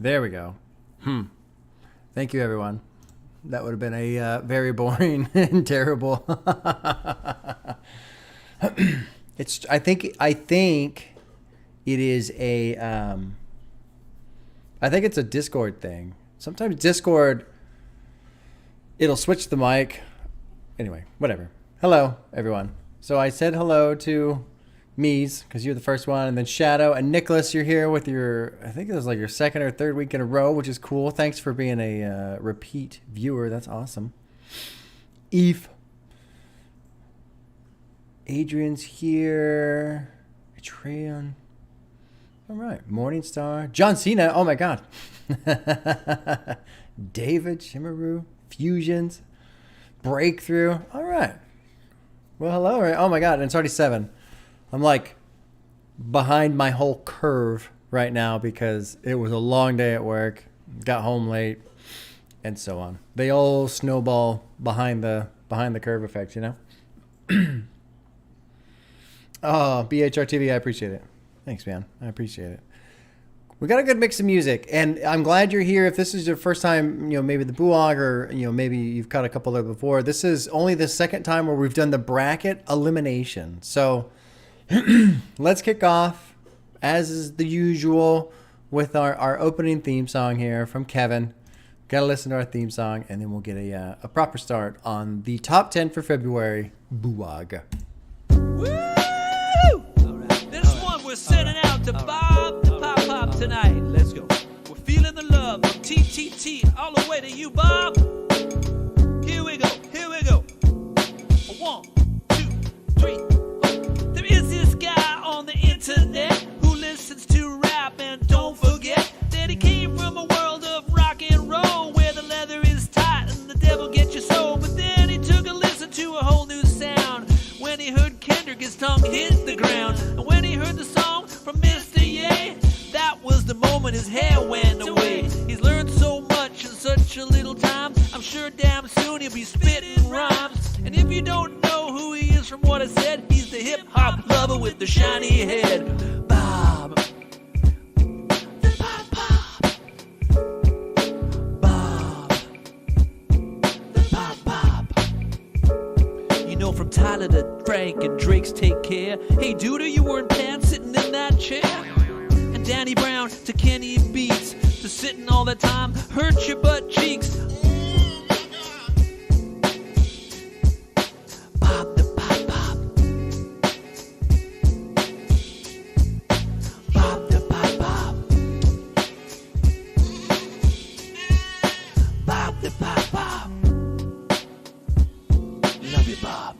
There we go. Thank you, everyone. That would have been a very boring and terrible. I think it is a. I think it's a Discord thing. Sometimes Discord, it'll switch the mic. Anyway, whatever. Hello, everyone. So I said hello to Mies, because you're the first one, and then Shadow and Nicholas, you're here with your, I think it was like your second or third week in a row, which is cool. Thanks for being a repeat viewer. That's awesome. Eve. Adrian's here. Atreon. All right. Morningstar. John Cena. Oh, my God. David Shimaru. Fusions. Breakthrough. All right. Well, hello. Oh, my God. And it's already 7. I'm like behind my whole curve right now because it was a long day at work, got home late, and so on. They all snowball behind the curve effect, you know? Oh, BHRTV, I appreciate it. Thanks, man. I appreciate it. We got a good mix of music, and I'm glad you're here. If this is your first time, maybe the BUAG, or, maybe you've caught a couple there before, this is only the second time where we've done the bracket elimination. So let's kick off, as is the usual, with our opening theme song here from Kevin. Got to listen to our theme song, and then we'll get a proper start on the top 10 for February, BUAG. Woo! This one we're sending out to Bob the Pop Pop tonight. Let's go. We're feeling the love of TTT all the way to you, Bob. Here we go. Here we go. 1, 2, 3. There is this guy on the internet who listens to rap, and don't forget that he came from a world of rock and roll where the leather is tight and the devil gets your soul. But then he took a listen to a whole new sound when he heard Kendrick, his tongue hit the ground. And when he heard the song from Mr. Ye, that was the moment his hair went away. He's learned so much in such a little time. I'm sure damn soon he'll be spitting rhymes. And if you don't know who he is from what I said, he's the hip-hop lover with the shiny head. Bob. The Pop Pop. Bob. The Pop Pop. You know, from Tyler to Frank and Drake's Take Care. Hey, dude, are you wearing pants sitting in that chair? And Danny Brown to Kenny Beats, to sitting all the time, hurt your butt cheeks. Bob the Pop Pop. Bob the Pop Pop. Bob the Pop Pop. Love you, Bob.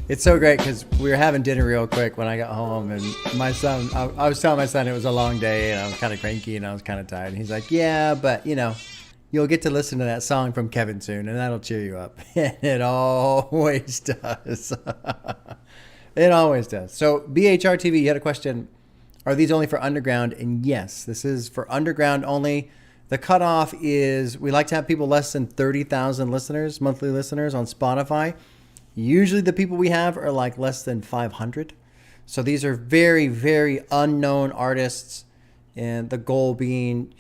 It's so great because we were having dinner real quick when I got home, and my son, I was telling my son it was a long day and I was kind of cranky and I was kind of tired. And he's like, yeah, but you'll get to listen to that song from Kevin soon and that'll cheer you up. And it always does. It always does. So BHR TV, you had a question. Are these only for underground? And yes, this is for underground only. The cutoff is we like to have people less than 30,000 listeners, monthly listeners on Spotify. Usually the people we have are like less than 500. So these are very, very unknown artists. And the goal being,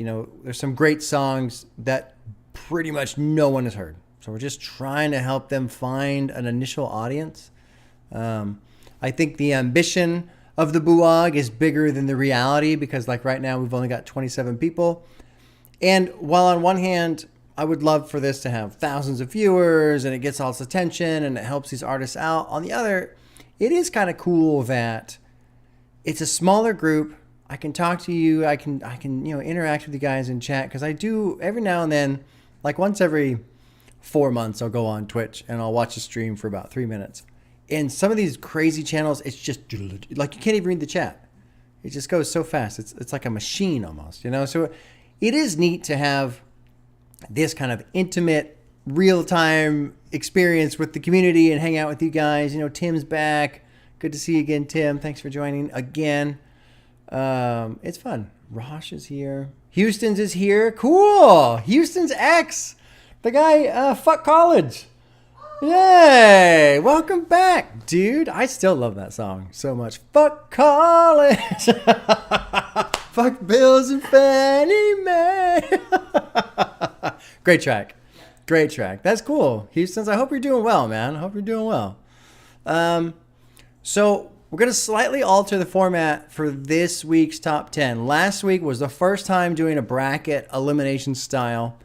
there's some great songs that pretty much no one has heard. So we're just trying to help them find an initial audience. I think the ambition of the BUAG is bigger than the reality because like right now we've only got 27 people. And while on one hand, I would love for this to have thousands of viewers and it gets all this attention and it helps these artists out. On the other, it is kind of cool that it's a smaller group. I can talk to you. I can interact with you guys in chat because I do every now and then, like once every 4 months, I'll go on Twitch and I'll watch a stream for about 3 minutes. And some of these crazy channels, it's just like you can't even read the chat. It just goes so fast. It's like a machine almost, So it is neat to have this kind of intimate, real-time experience with the community and hang out with you guys. Tim's back. Good to see you again, Tim. Thanks for joining again. It's fun. Rosh is here. Houston's is here. Cool. Houston's ex. The guy, fuck college. Yay! Welcome back, dude. I still love that song so much. Fuck college. Fuck bills and Fannie Mae. Great track. Great track. That's cool. Houston's, I hope you're doing well, man. I hope you're doing well. So we're going to slightly alter the format for this week's top 10. Last week was the first time doing a bracket elimination style.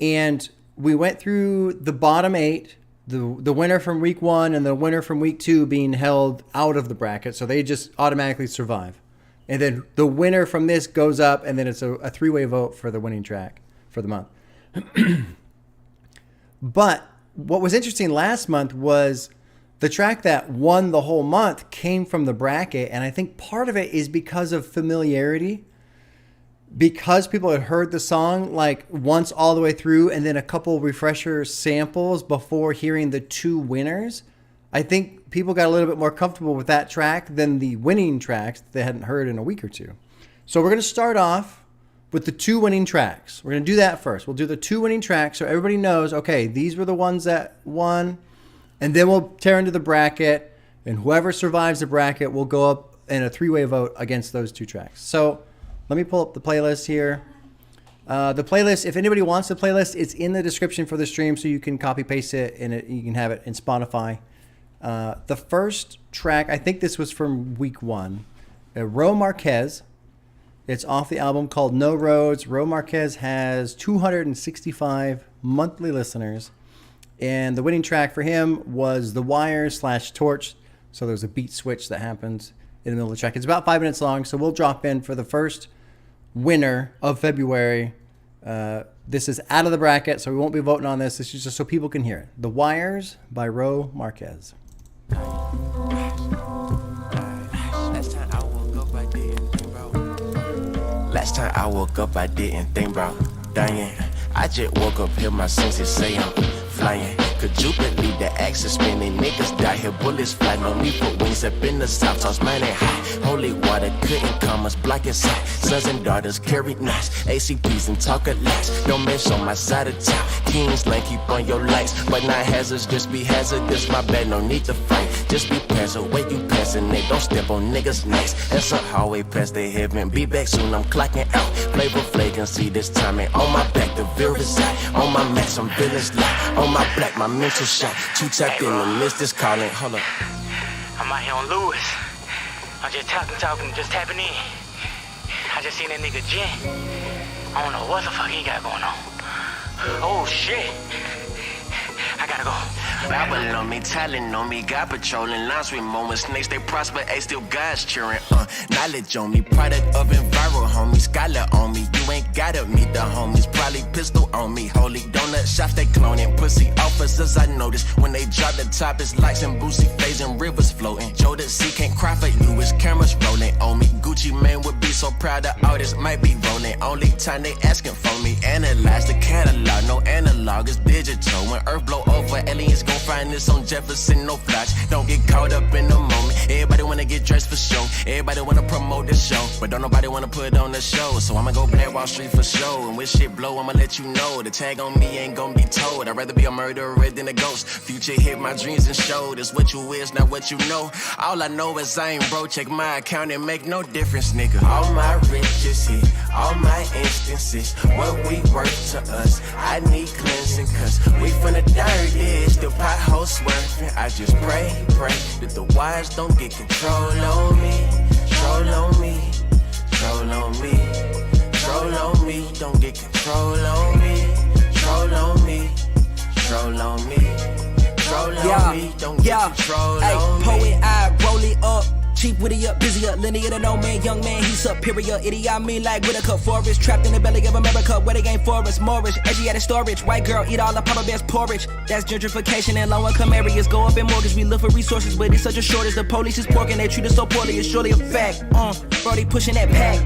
And we went through the bottom 8, the winner from week 1 and the winner from week 2 being held out of the bracket. So they just automatically survive. And then the winner from this goes up, and then it's a 3-way vote for the winning track for the month. But what was interesting last month was the track that won the whole month came from the bracket. And I think part of it is because of familiarity. Because people had heard the song like once all the way through and then a couple refresher samples before hearing the 2 winners, I think people got a little bit more comfortable with that track than the winning tracks that they hadn't heard in a week or two. So we're going to start off with the 2 winning tracks. We're going to do that first. We'll do the 2 winning tracks so everybody knows, okay, these were the ones that won. And then we'll tear into the bracket, and whoever survives the bracket will go up in a 3-way vote against those 2 tracks. So let me pull up the playlist here. The playlist, if anybody wants the playlist, it's in the description for the stream, so you can copy paste it and you can have it in Spotify. The first track, I think this was from week 1, Ro Marquez. It's off the album called No Roads. Ro Marquez has 265 monthly listeners, and the winning track for him was The Wire / Torch. So there's a beat switch that happens in the middle of the track. It's about 5 minutes long, so we'll drop in for the first winner of February. This is out of the bracket, so we won't be voting on this. This is just so people can hear it. The Wires by Ro Marquez. Last time I woke up, I didn't think about dying. I just woke up, hear my senses say I'm flying. Could you believe the axis spinning? Niggas die here, bullets fly. No need for wings up in the south, toss mine ain't high. Holy water couldn't come us black as hot. Sons and daughters carried knives, ACPs and talk a lot. Don't mess on my side of town. Kings lane, keep on your lights. But not hazards, just be hazardous. My bad, no need to fight. Just be passive, way you passing it. Don't step on niggas' necks. That's a hallway past their heaven. Be back soon, I'm clocking out. Flavor Flav can see this timing. On my back, the virus out. On my max, I'm feeling slide. On my black, my mental shot. 2 tapped in the mist is calling. Hold up. I'm out here on Lewis. I'm just talking, just tapping in. I just seen that nigga Jen. I don't know what the fuck he got going on. Oh shit. I gotta go. Bible on me, talent on me, God patrolling lines with moments. Snakes they prosper, still God's cheering. Knowledge on me, product of enviro, homie. Scholar on me, you ain't gotta meet the homies. Probably pistol on me, holy donut shots they cloning. Pussy officers I notice when they drop the top, it's lights and boozy phasing, rivers floating. Joe the C can't cry for you, it's cameras rolling on me. Gucci man would be so proud the artists might be rolling. Only time they asking for me, analyze the catalog, no analog, it's digital. When earth blow over, aliens gon' find this on Jefferson, no flash. Don't get caught up in the moment. Everybody wanna get dressed for show. Everybody wanna promote the show, but don't nobody wanna put on the show. So I'ma go Black Wall Street for show. And when shit blow, I'ma let you know. The tag on me ain't gon' be told. I'd rather be a murderer than a ghost. Future hit my dreams and showed. It's what you is, not what you know. All I know is I ain't broke. Check my account and make no difference, nigga. All my riches hit, all my instances. What we worth to us, I need cleansing, cause we from the dirt, yeah, still potholes swerving. I just pray that the wires don't get control on me. Troll on me, troll on me, troll on me, don't get control on me. Troll on me, troll on me, troll on me, don't get control on me. Poet, I roll it up. Cheap, witty up, busy up, linear to no man, young man, he's superior. Idiot, I mean like Whitaker Forest, trapped in the belly of America, where they ain't forest, Morris, Asiatic storage, white girl, eat all the Papa Bear's porridge. That's gentrification and low-income areas, go up in mortgage, we look for resources, but it's such a shortage, the police is porking, they treat us so poorly, it's surely a fact, Brody pushing that pack,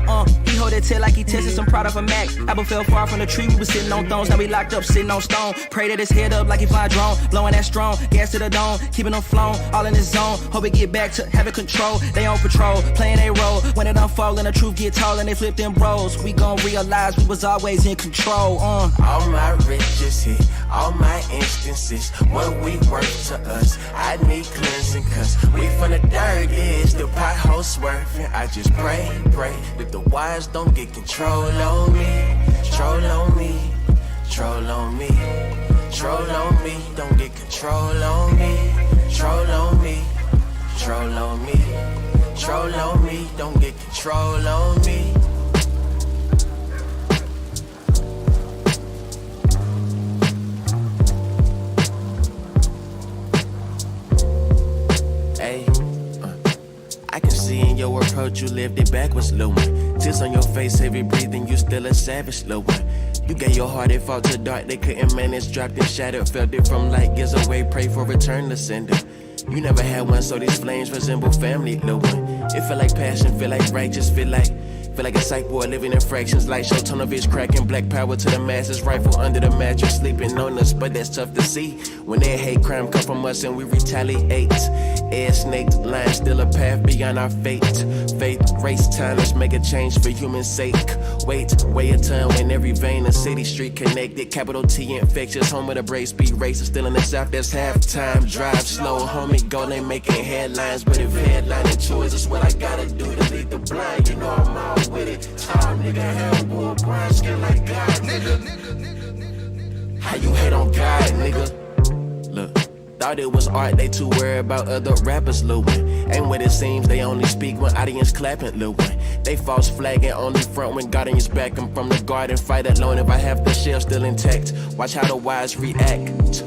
he hold it till like he tested some product for Mac. Apple fell far from the tree, we was sitting on thrones, now we locked up, sitting on stone, pray that his head up like he fly drone, blowing that strong, gas to the dome, keeping him flown, all in his zone, hope it get back to having control. They on patrol, playing their role. When it unfold and the truth get told and they flip them bros, we gon' realize we was always in control. All my riches hit, all my instances, what we worth to us. I need cleansing, cause we from the dirt is the pothole swerving. I just pray that the wires don't get control on me. Troll on me, troll on me, troll on me, don't get control on me. Troll on me, troll on me, troll on me, don't get control on me. Hey, I can see in your approach you lived it backwards, little one. Tears on your face, heavy breathing, you still a savage, little one. You gave your heart, it fought to dark, they couldn't manage, dropped and shattered, felt it from light, gives away, pray for return to sender. You never had one, so these flames resemble family, little one. It feel like passion, feel like righteous, feel like a psych boy living in fractions. Light show tunnel vision cracking, black power to the masses. Rifle under the mattress, sleeping on us, but that's tough to see. When they hate crime come from us and we retaliate. Air snakes, line still a path beyond our fate. Faith, race time, let's make a change for human sake. Wait, weigh a ton when every vein and city street connected. Capital T infectious, home of the brave speed racer. Still in the south, that's halftime. Drive slow, homie, goal ain't making headlines. But if headlining choice is what I gotta do to lead the blind, you know I'm all with it. Tall nigga, hell, bull, brown skin like God, nigga. How you hate on God, nigga? Look, thought it was art, they too worried about other rappers, lil' one. Ain't what it seems, they only speak when audience clapping, lil' one. They false flagging, only front when guardians back. I'm from the garden, fight alone if I have the shell still intact. Watch how the wise react.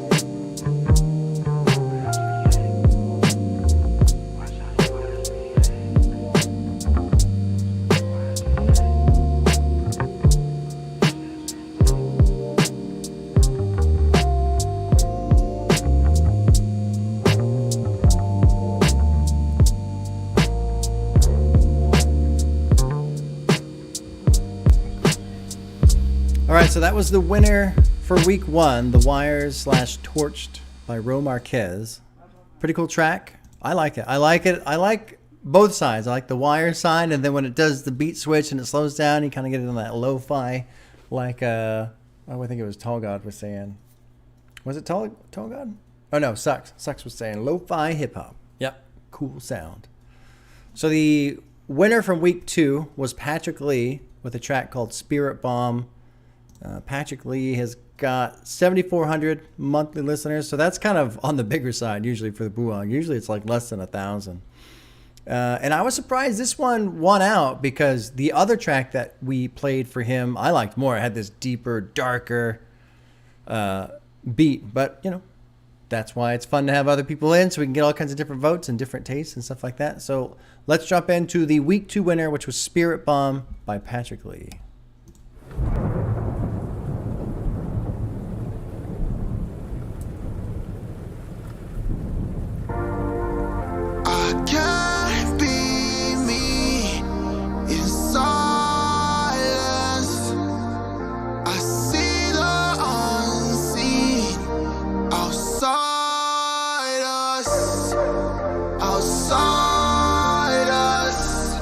Alright, so that was the winner for week 1, The Wires / Torched by Ro Marquez. Pretty cool track. I like it. I like both sides. I like the Wire side, and then when it does the beat switch and it slows down, you kind of get it on that lo-fi, like, I think it was Tall God was saying. Was it Tall God? Oh no, Sucks. Sucks was saying lo-fi hip-hop. Yep, cool sound. So the winner from week 2 was Patrick Lee with a track called Spirit Bomb. Patrick Lee has got 7,400 monthly listeners, so that's kind of on the bigger side usually for the BUAG. Usually it's like less than 1,000. And I was surprised this one won out because the other track that we played for him, I liked more. It had this deeper, darker beat, but you know, that's why it's fun to have other people in so we can get all kinds of different votes and different tastes and stuff like that. So let's jump into the week 2 winner, which was Spirit Bomb by Patrick Lee. Can't be me in silence. I see the unseen outside us, outside us,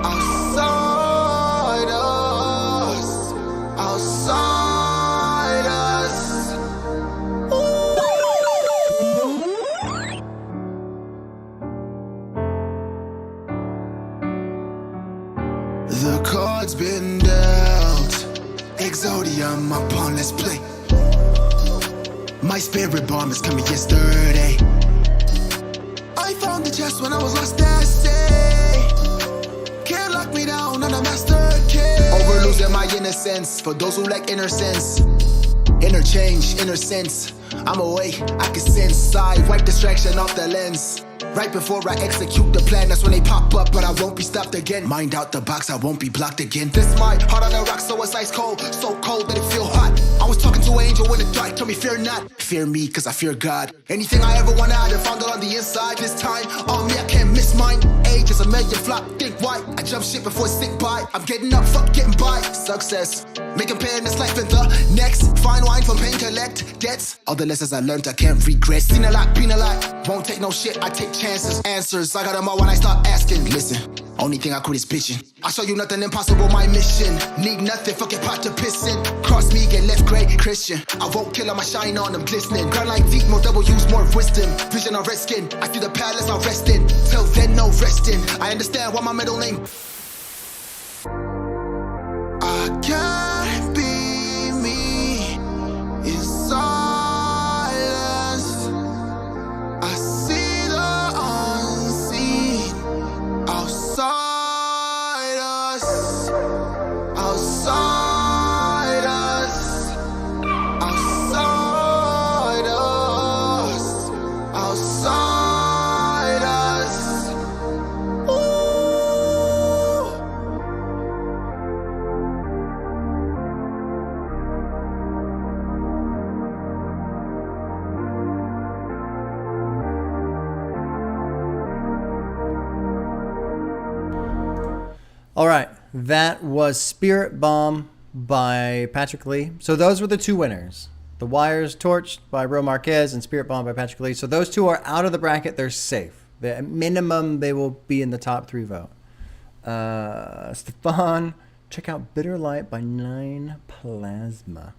outside us, outside us. The cards been dealt. Exodium upon, let's play. My spirit bomb is coming yesterday. I found the chest when I was lost that day. Can't lock me down on a master key. Over losing my innocence. For those who lack inner sense. Interchange, inner sense. I'm away, I can sense. I wipe distraction off the lens. Right before I execute the plan, that's when they pop up, but I won't be stopped again. Mind out the box, I won't be blocked again. This my heart on the rock, so it's ice cold. So cold that it feel hot. I was talking to an angel in the dark, tell me fear not. Fear me, cause I fear God. Anything I ever wanted, I found it on the inside. This time, on me, I can't miss mine. Age is a million flop, think why. I jump shit before it stick by. I'm getting up, fuck getting by. Success, making pain this life and the next. Fine wine from pain, collect debts. All the lessons I learned, I can't regret. Seen a lot, been a lot. Won't take no shit, I take chances. Answers, I got them all when I start asking. Listen, only thing I quit is bitching. I show you nothing impossible, my mission. Need nothing, fuck it, pot to pissin'. Cross me, get left, great Christian. I won't kill 'em, I shine on them, glistening. Grind like deep, more double use, more wisdom. Vision on red skin, I feel the palace, I'm resting. Till then, no resting. I understand why my middle name. I can't be me in silence. I see the unseen outside us, outside us, outside us, outside us. Ooh. All right, that was Spirit Bomb by Patrick Lee. So those were the two winners. The Wires Torched by Ro Marquez and Spirit Bomb by Patrick Lee. So those two are out of the bracket. They're safe. At minimum, they will be in the top 3 vote. Stefan, check out Bitter Light by Nine Plasma.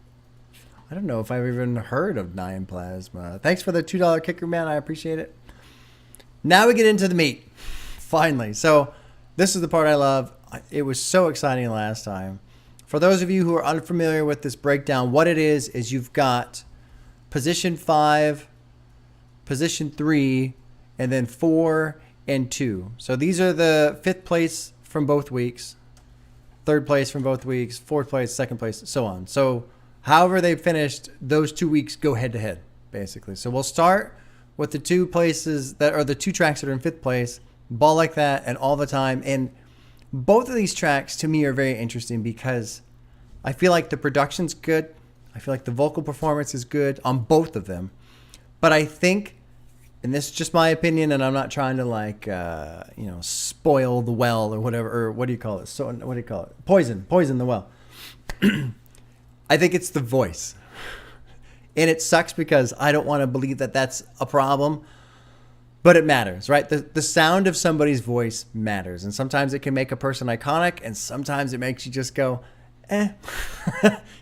I don't know if I've even heard of Nine Plasma. Thanks for the $2 kicker, man. I appreciate it. Now we get into the meat. Finally. So this is the part I love. It was so exciting last time. For those of you who are unfamiliar with this breakdown, what it is you've got position 5, position 3, and then 4 and 2. So these are the 5th place from both weeks, 3rd place from both weeks, 4th place, 2nd place, so on. So however they finished, those 2 weeks go head to head, basically. So we'll start with the 2 places that are the 2 tracks that are in 5th place, Ball Like That and All the Time. And both of these tracks to me are very interesting because I feel like the production's good. I feel like the vocal performance is good on both of them. But I think, and this is just my opinion, and I'm not trying to spoil the well or whatever, or what do you call it? So what do you call it? Poison the well. I think it's the voice. And it sucks because I don't want to believe that that's a problem. But it matters, right? The sound of somebody's voice matters. And sometimes it can make a person iconic, and sometimes it makes you just go, eh.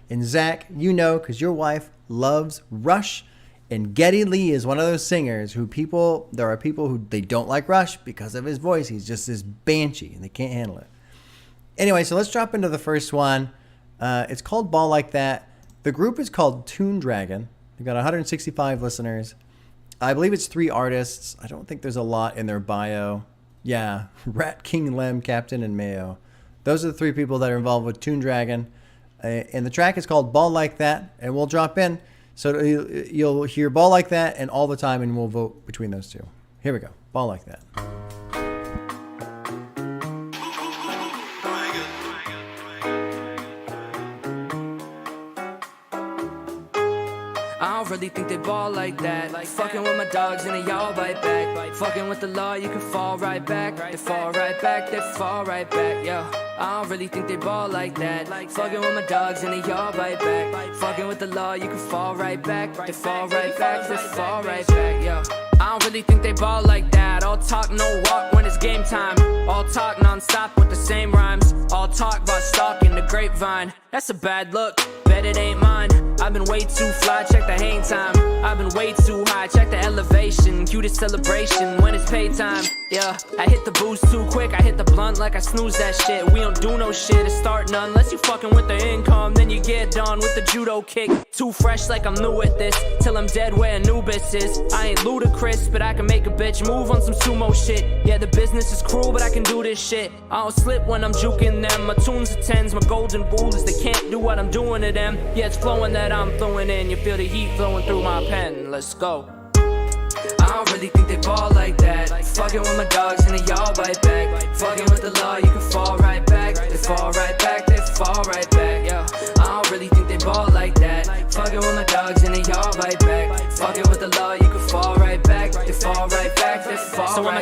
And Zach, you know, because your wife loves Rush. And Geddy Lee is one of those singers there are people who they don't like Rush because of his voice. He's just this banshee, and they can't handle it. Anyway, so let's drop into the first one. It's called Ball Like That. The group is called Toon Dragon. They've got 165 listeners. I believe it's 3 artists. I don't think there's a lot in their bio. Yeah, Rat King, Lem, Captain, and Mayo. Those are the 3 people that are involved with Toon Dragon. And the track is called Ball Like That, and we'll drop in. So you'll hear Ball Like That and All the Time, and we'll vote between those 2. Here we go. Ball Like That. I don't really think they ball like that. Fucking with my dogs and they all bite back. Fucking with the law, you can fall right back. They fall right back, they fall right back, yeah. I don't really think they ball like that. Fucking with my dogs and they all bite back. Fucking with the law, you can fall right back. They fall right back, they fall right back, yeah. I don't really think they ball like that. All talk, no walk when it's game time. All talk non-stop with the same rhymes. All talk about stalking the grapevine. That's a bad look, bet it ain't mine. I've been way too fly, check the hang time. I've been way too high, check the elevation. Cutest celebration when it's pay time. Yeah, I hit the boost too quick, I hit the blunt like I snooze that shit. We don't do no shit to start none. Unless you fucking with the income, then you get done with the judo kick. Too fresh like I'm new at this, till I'm dead where Anubis is. I ain't ludicrous, but I can make a bitch move on some sumo shit. Yeah, the business is cruel, but I can do this shit. I don't slip when I'm juking them. My tunes are 10s, my golden rule is they can't do what I'm doing to them. Yeah, it's flowing that I'm flowing in. You feel the heat flowing through my pen. Let's go. I don't really think they ball like that. Fucking with my dogs and they all bite back. Fucking with the law, you can fall right back. They fall right back, they fall right back, yeah. I don't really think they ball like that. Fucking with my dogs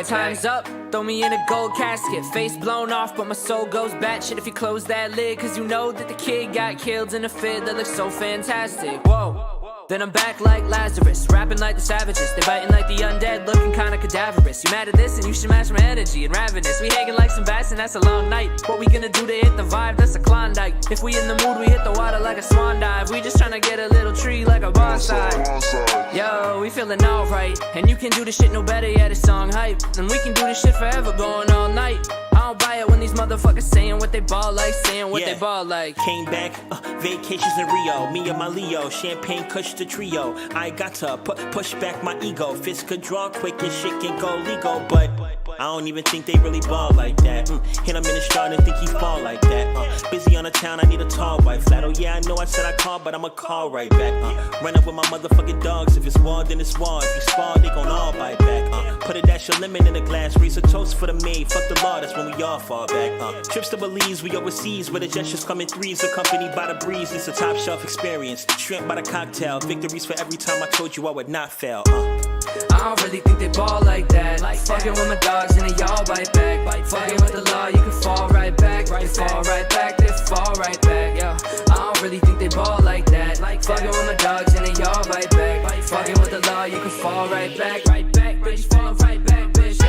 time's up, throw me in a gold casket. Face blown off, but my soul goes batshit if you close that lid. Cause you know that the kid got killed in a fit that looks so fantastic. Whoa. Then I'm back like Lazarus, rapping like the savages. They biting like the undead, looking kinda cadaverous. You mad at this and you should match my energy and ravenous. We hanging like some bats and that's a long night. What we gonna do to hit the vibe? That's a Klondike. If we in the mood, we hit the water like a swan dive. We just tryna get a little tree like a bonsai. Yo, we feeling alright. And you can do this shit no better, yeah, this song hype. And we can do this shit forever, going all night. I don't buy it when these motherfuckers saying what they ball like, saying what they ball like. Came back, vacations in Rio, me and my Leo, champagne kush the trio. I got to push back my ego. Fists could draw quick and shit can go legal, but I don't even think they really ball like that. Hit him in the straw and think he fall like that. Busy on the town, I need a tall white flat. Oh yeah, I know I said I called, but I'ma call right back. Run up with my motherfucking dogs. If it's wall, then it's wall. If you spar, they gon' all bite back. Put a dash of lemon in a glass, raise a toast for the maid. Fuck the law, that's when we all fall back. Trips to Belize, we overseas, where the gestures come in threes, accompanied by the breeze. It's a top shelf experience. Shrimp by the cocktail, victories for every time I told you I would not fail. I don't really think they ball like that. Fucking with my dogs and they all bite back. Fucking with the law, you can fall right back. They fall right back, they fall right back. Yo, I don't really think they ball like that. Fucking with my dogs and they all bite back. Fucking with the law, you can fall right back. Bitch, fall right back, bitch. Yo.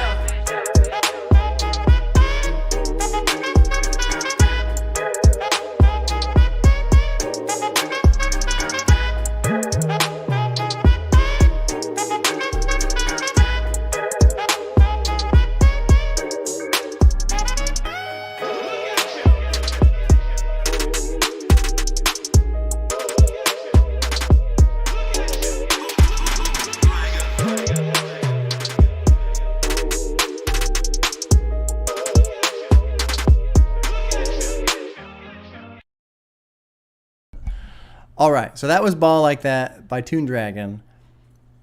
All right, so that was Ball Like That by Toon Dragon.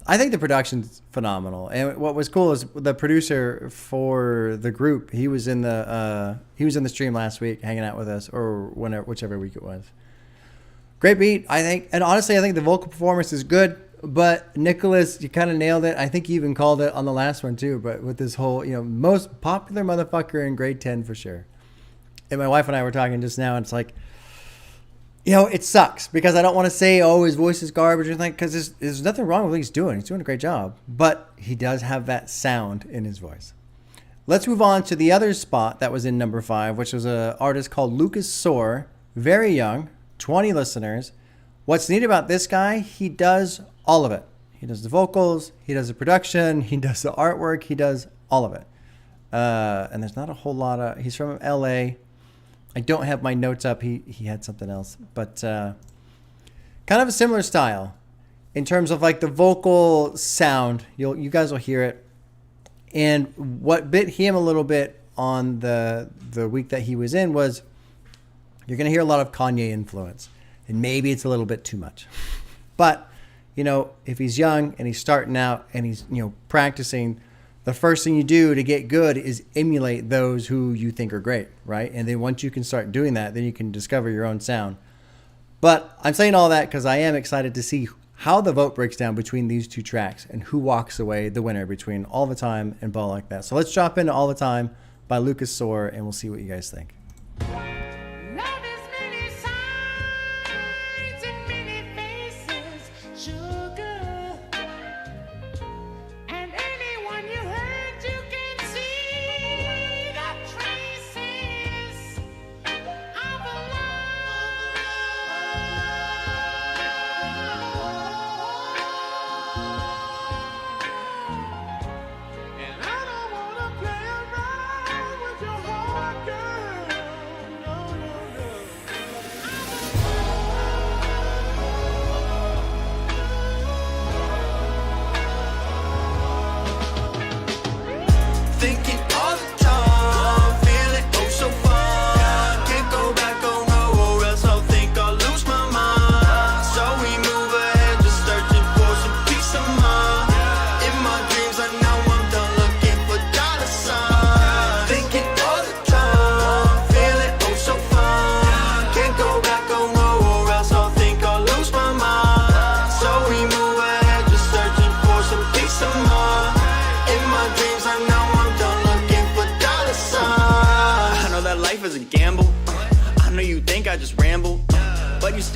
I think the production's phenomenal, and what was cool is the producer for the group. He was in the stream last week, hanging out with us, or whichever week it was. Great beat, I think, and honestly, I think the vocal performance is good. But Nicholas, you kind of nailed it. I think you even called it on the last one too. But with this whole, most popular motherfucker in grade 10 for sure. And my wife and I were talking just now, and it's like, it sucks because I don't want to say, oh, his voice is garbage or anything, because there's nothing wrong with what he's doing. He's doing a great job. But he does have that sound in his voice. Let's move on to the other spot that was in number 5, which was an artist called Lucas Soar. Very young, 20 listeners. What's neat about this guy, he does all of it. He does the vocals, he does the production, he does the artwork, he does all of it. And there's not a whole lot of... He's from LA. I don't have my notes up. He had something else. But kind of a similar style in terms of like the vocal sound. You guys will hear it. And what bit him a little bit on the week that he was in was you're going to hear a lot of Kanye influence. And maybe it's a little bit too much. But, if he's young and he's starting out and he's, practicing, the first thing you do to get good is emulate those who you think are great, right? And then once you can start doing that, then you can discover your own sound. But I'm saying all that because I am excited to see how the vote breaks down between these two tracks and who walks away the winner between All the Time and Ball Like That. So let's drop into All the Time by Lucas Soar and we'll see what you guys think. And I don't wanna play around with your heart, girl.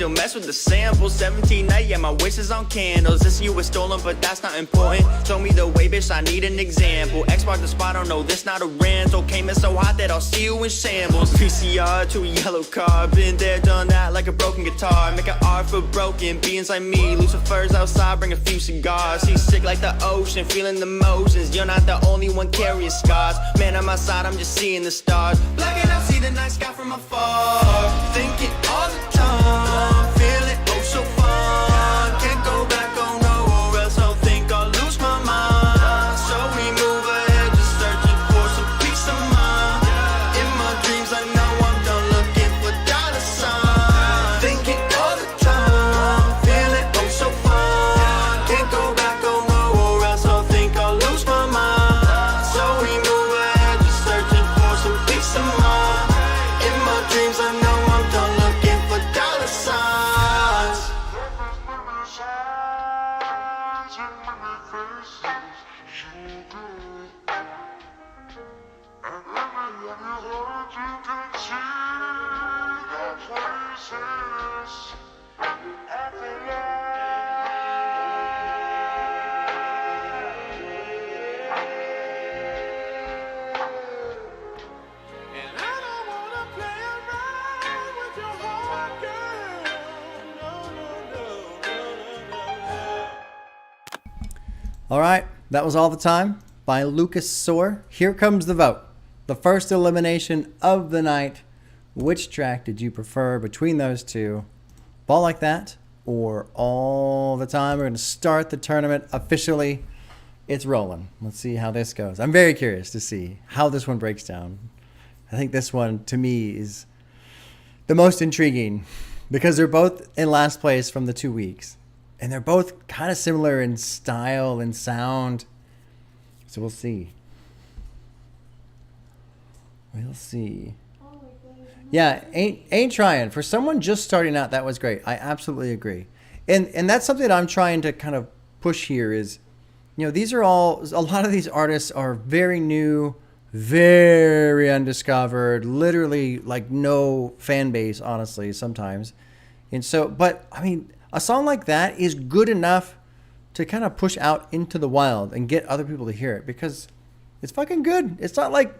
still mess with the samples. 17 night, yeah, my wish is on candles. This you was stolen, but that's not important. Show me the way, bitch, I need an example. X mark the spot, oh no, this not a rental. Came in so hot that I'll see you in shambles. PCR to a yellow car, been there, done that like a broken guitar. Make an art for broken beings like me. Lucifer's outside, bring a few cigars. He's sick like the ocean, feeling the motions. You're not the only one carrying scars. Man, on my side, I'm just seeing the stars. Blacking out, see the night sky from afar. Thinking all the time, feeling oh so fun. Can't go back, oh no, or else I'll think I'll lose my mind. So we move ahead, just searching for some peace of mind. In my dreams, I know I'm done looking for dollar signs. Thinking all the time, feeling oh so fun. Can't go back, oh no, or else I'll think I'll lose my mind. So we move ahead, just searching for some peace of mind. In my dreams, I know I'm done looking for dollar signs. And I don't wanna play around with your heart, girl. No. All right, that was All the Time by Lucas Soar. Here comes the vote. The first elimination of the night. Which track did you prefer between those two? Ball Like That or All the Time? We're going to start the tournament officially. It's rolling. Let's see how this goes. I'm very curious to see how this one breaks down. I think this one, to me, is the most intriguing because they're both in last place from the 2 weeks. And they're both kind of similar in style and sound. So we'll see. We'll see. Yeah, ain't trying. For someone just starting out, that was great. I absolutely agree. And that's something that I'm trying to kind of push here is, you know, these are all, a lot of these artists are very new, very undiscovered, literally like no fan base, honestly, sometimes. And so, but I mean, a song like that is good enough to kind of push out into the wild and get other people to hear it because it's fucking good. It's not like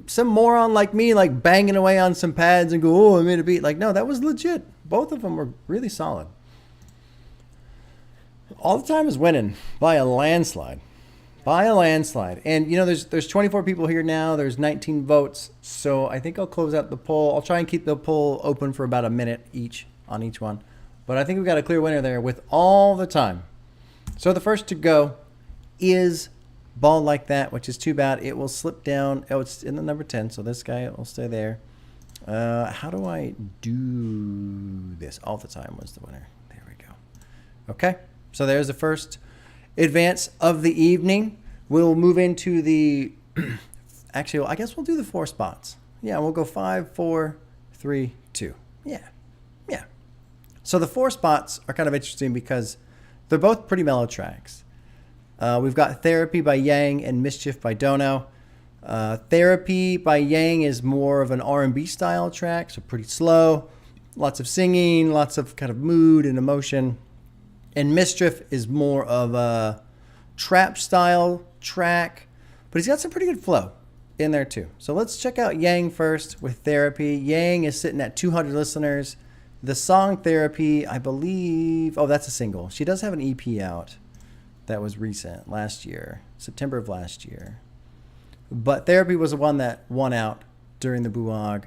some moron like me like banging away on some pads and go, oh, I made a beat. Like, no, that was legit. Both of them were really solid. All the Time is winning by a landslide. By a landslide. And, you know, there's 24 people here now. There's 19 votes. So I think I'll close out the poll. I'll try and keep the poll open for about a minute each on each one. But I think we've got a clear winner there with All the Time. So the first to go is Ball Like That, which is too bad. It will slip down. Oh, it's in the number 10, so this guy will stay there. How do I do this? All the Time was the winner. There we go. Okay, so there's the first advance of the evening. We'll move into the... Actually, I guess we'll do the 4 spots. Yeah, we'll go 5, 4, 3, 2. Yeah. So the 4 spots are kind of interesting because they're both pretty mellow tracks. We've got Therapy by Yang and Mischief by Dono. Therapy by Yang is more of an R&B style track, so pretty slow. Lots of singing, lots of kind of mood and emotion. And Mischief is more of a trap style track, but he's got some pretty good flow in there too. So let's check out Yang first with Therapy. Yang is sitting at 200 listeners. The song Therapy, I believe... Oh, that's a single. She does have an EP out that was recent, last year. September of last year. But Therapy was the one that won out during the BUAG.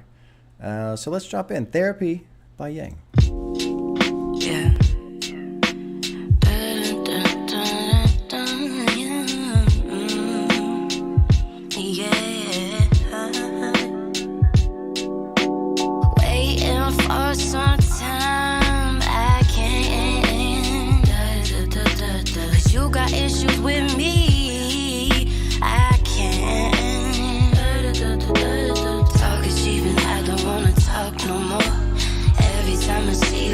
So let's drop in. Therapy by Yang. Yeah. Issues with me, I can't. Talk is cheap and I don't wanna talk no more. Every time I see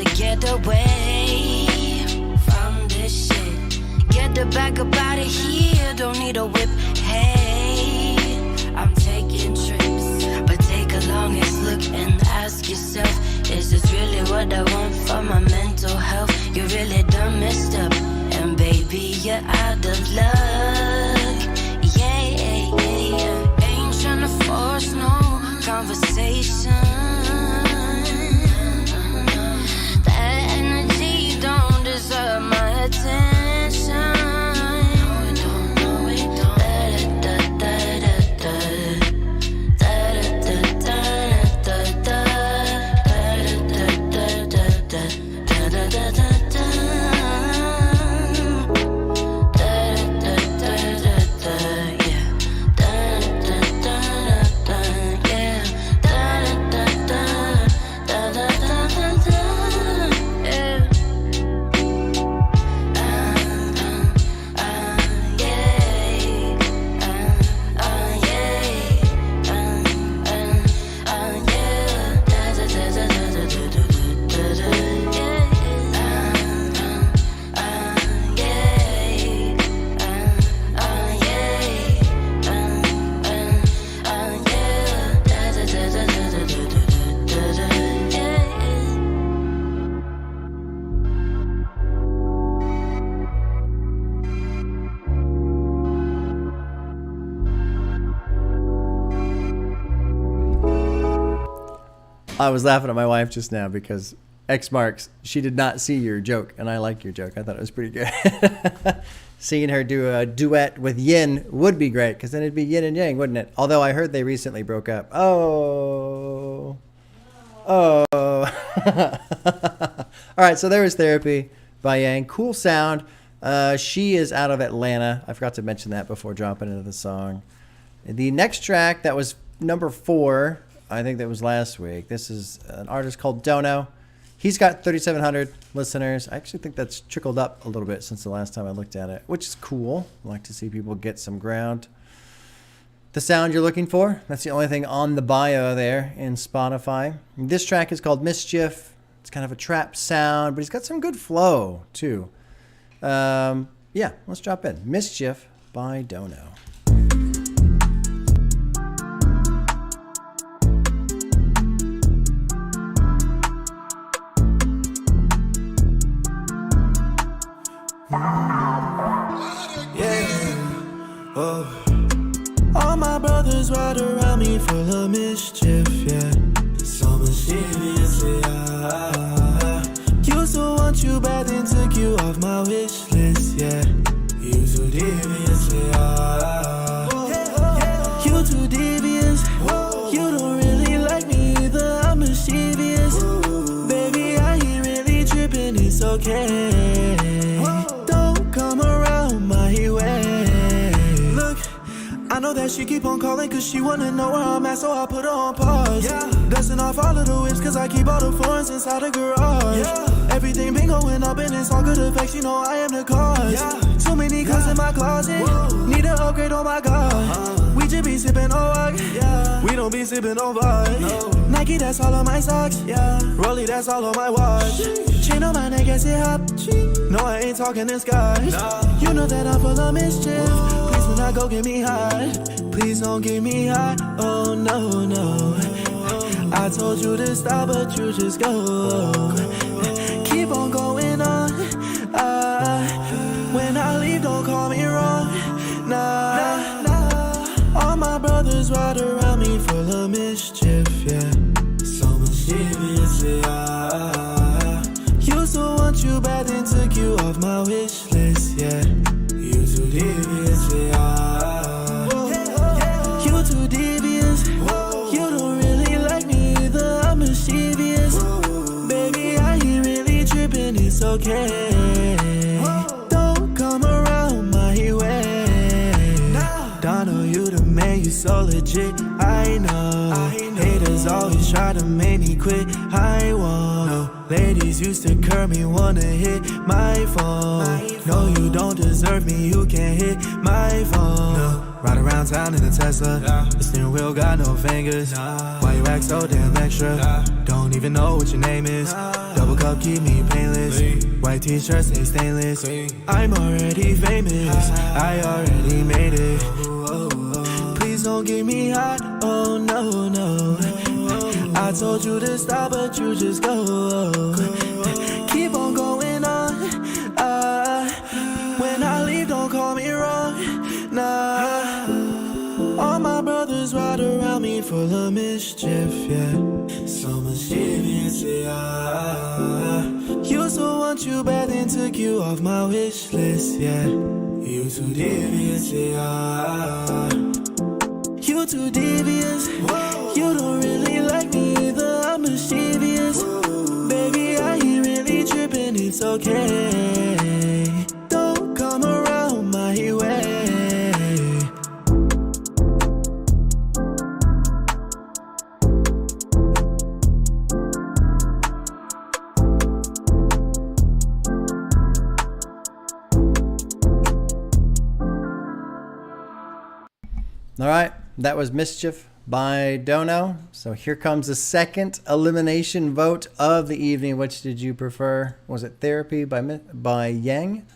to get away from this shit. Get the back up out of here, don't need a whip. Hey, I'm taking trips, but take a longest look and ask yourself, is this really what I want for my mental health? You really done messed up, and baby, you're out of luck. Yeah, ain't tryna force no conversation. That energy don't deserve my attention. No, it don't. I was laughing at my wife just now because X marks, she did not see your joke, and I like your joke. I thought it was pretty good. Seeing her do a duet with Yin would be great, because then it'd be yin and yang, wouldn't it? Although I heard they recently broke up. Oh. All right, so there was Therapy by Yang. Cool sound. She is out of Atlanta. I forgot to mention that before dropping into the song. The next track, that was number 4. I think that was last week. This is an artist called Dono. He's got 3,700 listeners. I actually think that's trickled up a little bit since the last time I looked at it, which is cool. I like to see people get some ground. The sound you're looking for, that's the only thing on the bio there in Spotify. This track is called Mischief. It's kind of a trap sound, but he's got some good flow too. Yeah, let's drop in. Mischief by Dono. All my brothers ride around me full of mischief, yeah. So mischievous, yeah. Used to want you bad, then took you off my wish list, yeah. You too devious, yeah. You too devious. You don't really like me either, I'm mischievous. Baby, I ain't really tripping, it's okay. Don't come around my way. I know that she keep on calling cause she wanna know where I'm at, so I put her on pause. Yeah. Dusting off all of the whips cause I keep all the foreigns inside the garage. Yeah. Everything been going up and it's all good effects, you know I am the cause. Yeah. So many clothes in my closet. Whoa. Need an upgrade, oh my god. We just be sipping on WAG. Yeah. We don't be sipping on VOD. No. Nike, that's all on my socks. Yeah. Rollie, that's all on my watch. Chain on my neck, guess it hop. No, I ain't talking this guys. No. You know that I'm full of mischief. Whoa. Please do not go get me high. Please don't get me high. Oh no, no. I told you to stop, but you just go. Keep on going on. When I leave, don't call me wrong. Nah. All my brothers ride around me full of mischief, yeah. So mischievous, yeah. Used to want you bad, then took you off my wish list, yeah. You too devious, yeah. You too devious. You don't really like me either, I'm mischievous. Baby, I ain't really tripping, it's okay. Don't come around my way. Don't know you the man, you so legit, I know. Haters always try to make me quit, I won't. No. Ladies used to curb me, wanna hit my phone. No, you don't deserve me, you can't hit my phone. No. Ride around town in a Tesla, the steering wheel got no fingers. Why you act so damn extra? Don't even even know what your name is. Double cup keep me painless. White t-shirt say stainless. I'm already famous, I already made it. Please don't get me hot, oh no, no. I told you to stop, but you just go. Keep on going on. When I leave, don't call me wrong. Nah. All my brothers ride around me full of mischief, yeah. So mischievous, yeah. Used to want you bad and took you off my wish list, yeah. You too devious, yeah. You too devious. You don't really like me either, I'm mischievous. Baby, I ain't really tripping, it's okay. Don't come around my way. All right, that was Mischief by Dono. So here comes the second elimination vote of the evening. Which did you prefer? Was it Therapy by Yang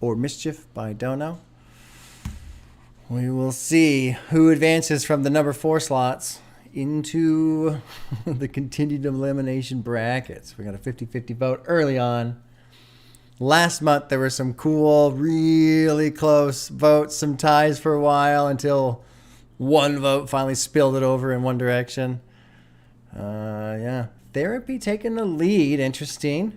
or Mischief by Dono? We will see who advances from the number 4 slots into the continued elimination brackets. We got a 50-50 vote early on. Last month, there were some cool, really close votes, some ties for a while until one vote finally spilled it over in one direction. Yeah. Therapy taking the lead. Interesting.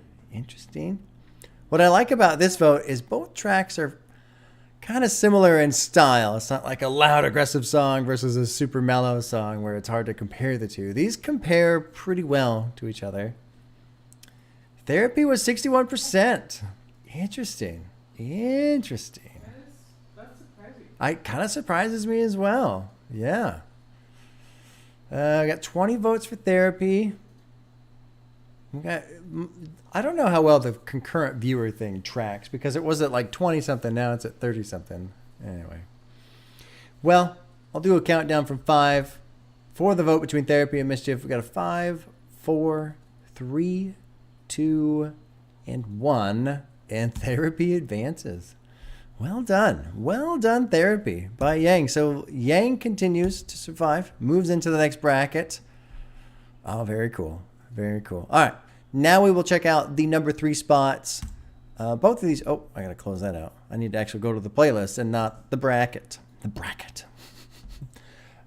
What I like about this vote is both tracks are kind of similar in style. It's not like a loud, aggressive song versus a super mellow song where it's hard to compare the two. These compare pretty well to each other. Therapy was 61%. Interesting. That's surprising. It kind of surprises me as well. Yeah. I got 20 votes for Therapy. I don't know how well the concurrent viewer thing tracks because it was at like 20-something. Now it's at 30-something. Anyway. Well, I'll do a countdown from 5 for the vote between Therapy and Mischief. We got a 5, 4, 3, 2, and 1. And Therapy advances. Well done, Therapy by Yang. So Yang continues to survive, moves into the next bracket. Oh, very cool. All right, now we will check out the number 3 spots. Both of these. Oh, I gotta close that out. I need to actually go to the playlist and not the bracket.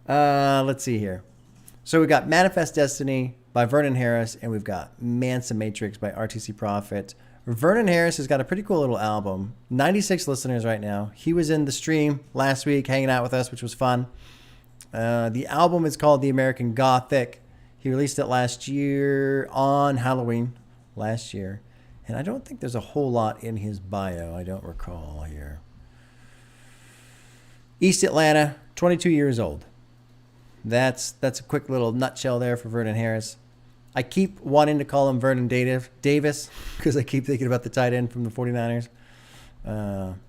Let's see here. So we got Manifest Destiny by Vernon Harris, and we've got Mansa Matrix by RTC Prophet. Vernon Harris has got a pretty cool little album. 96 listeners right now. He was in the stream last week hanging out with us, which was fun. The album is called The American Gothic. He released it last year on Halloween last year. And I don't think there's a whole lot in his bio. I don't recall here. East Atlanta, 22 years old. That's a quick little nutshell there for Vernon Harris. I keep wanting to call him Vernon Davis because I keep thinking about the tight end from the 49ers.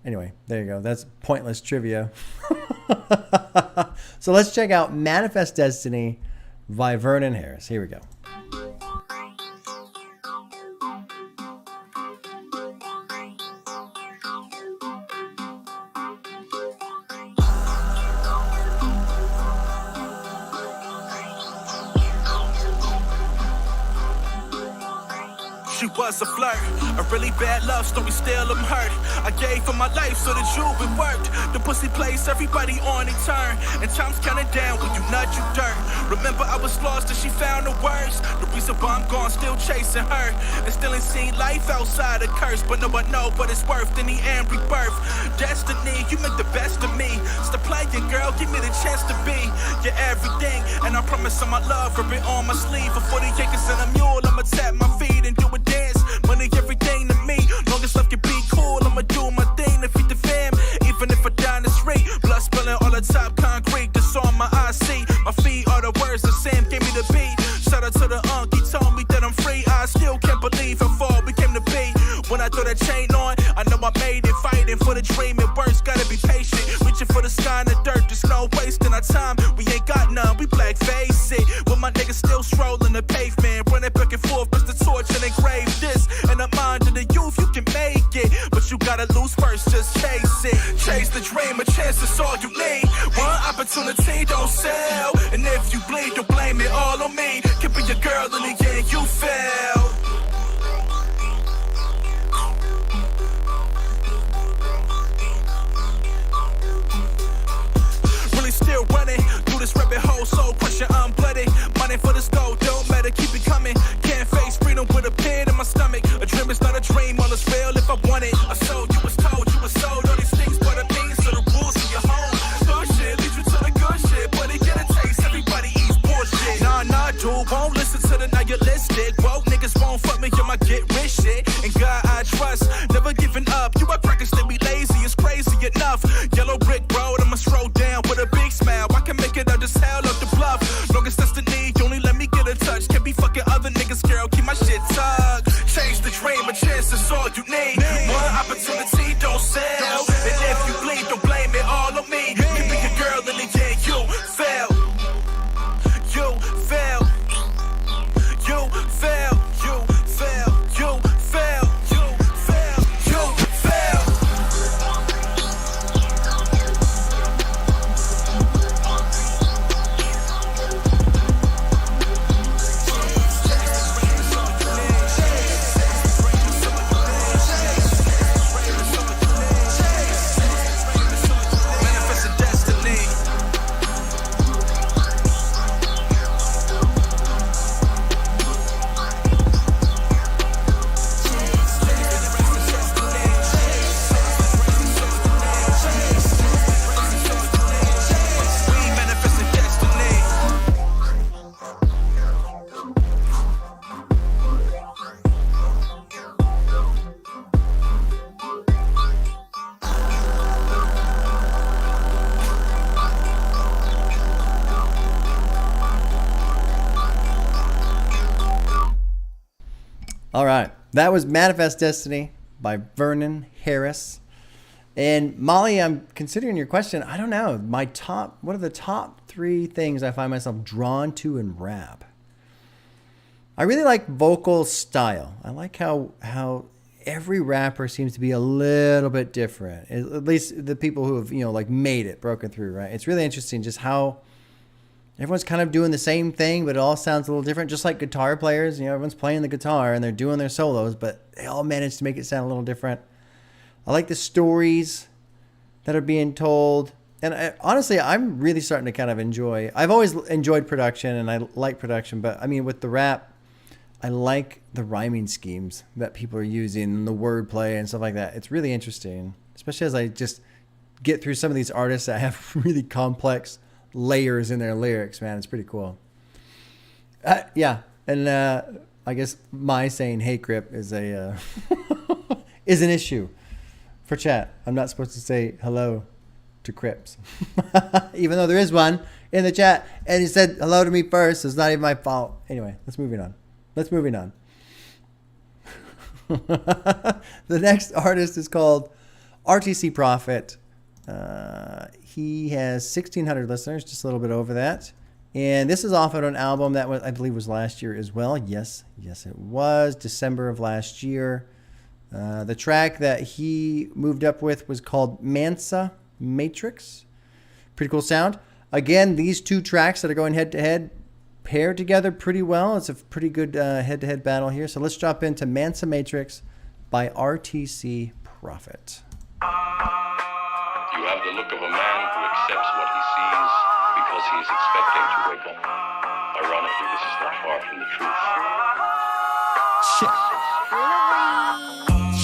Anyway, there you go. That's pointless trivia. So let's check out Manifest Destiny by Vernon Harris. Here we go. She was a flirt, a really bad love story, still I'm hurt. I gave her my life so that you would work. The pussy plays everybody on a turn, and time's counting down when you nut, you dirt. Remember I was lost and she found the words. The reason why I'm gone, still chasing her, and still ain't seen life outside a curse. But no one know, but it's worth in the end rebirth. Destiny, you make the best of me. Stop playing, girl, give me the chance to be your everything. And I promise on my love, rub it on my sleeve. For 40 acres and a mule, I'ma tap my feet and do a dance. Money everything to me, long as love can be cool, I'ma do my thing to feed the fam. Even if I die in the street, blood spilling all the top concrete. That's all my eyes see. My feet are the words that Sam gave me the beat. Shout out to the he told me that I'm free. I still can't believe how far we came to be. When I throw that chain on, I know I made it. Fighting for the dream, it works, gotta be patient. Reaching for the sky and the dirt, there's no wasting our time. We ain't got none, we black face it. With my niggas still strolling the pavement, running it back and forth, press the torch and engrave this. In the mind of the youth, you can make it, but you gotta lose first, just chase it. Chase the dream, a chance is all you need. One opportunity, don't sell. And if you bleed, don't blame it all on me. Keep it your girl in the end, you failed. Really still running through this rabbit hole, so pressure, I'm blooded. Money for this gold, don't matter, keep it coming. Can't face freedom with a pin in my stomach. A dream is not a dream, all is real if I want it. I sold, you was told, you was sold. All these things, what it means, so the rules in your home. Good shit, lead you to the good shit, but it get a taste, everybody eats bullshit. Nah, dude, won't listen to the nihilistic. Whoa, niggas won't fuck me, in my get rich shit. And God I trust, never giving up. You a practice, they be lazy, it's crazy enough. Yellow brick road, I'ma stroll down with a big smile. I can make it, I'll just hell up the bluff. Long as that's the need, you only let me get a touch. Can't be fucking other niggas, girl, keep my shit tucked. Change the dream, a chance is all you need. One opportunity, don't sell. And if you bleed, don't blame it all on me. Keep it your girl in the end, you fail. You fail. You fail. You fail. You fail. You fail. You fail. Manifesting destiny. We manifesting destiny. All right. That was Manifest Destiny by Vernon Harris. And Molly, I'm considering your question. I don't know. What are the top 3 things I find myself drawn to in rap? I really like vocal style. I like how every rapper seems to be a little bit different. At least the people who have, like made it, broken through, right? It's really interesting just how everyone's kind of doing the same thing, but it all sounds a little different. Just like guitar players, everyone's playing the guitar and they're doing their solos, but they all manage to make it sound a little different. I like the stories that are being told. And honestly, I'm really starting to kind of enjoy. I've always enjoyed production and I like production, but I mean, with the rap, I like the rhyming schemes that people are using, the wordplay and stuff like that. It's really interesting, especially as I just get through some of these artists that have really complex layers in their lyrics, man. It's pretty cool. Yeah. And I guess my saying "Hey Crip" is a is an issue for chat. I'm not supposed to say hello to Crips, even though there is one in the chat, and he said hello to me first. So it's not even my fault. Anyway, let's moving on. The next artist is called RTC Prophet. He has 1,600 listeners, just a little bit over that. And this is off of an album that I believe was last year as well. Yes, it was December of last year. The track that he moved up with was called Mansa Matrix. Pretty cool sound. Again, these 2 tracks that are going head to head pair together pretty well. It's a pretty good head to head battle here. So let's drop into Mansa Matrix by RTC Prophet. You have the look of a man who accepts what he sees because he is expecting to wake up. Ironically, this is not far from the truth.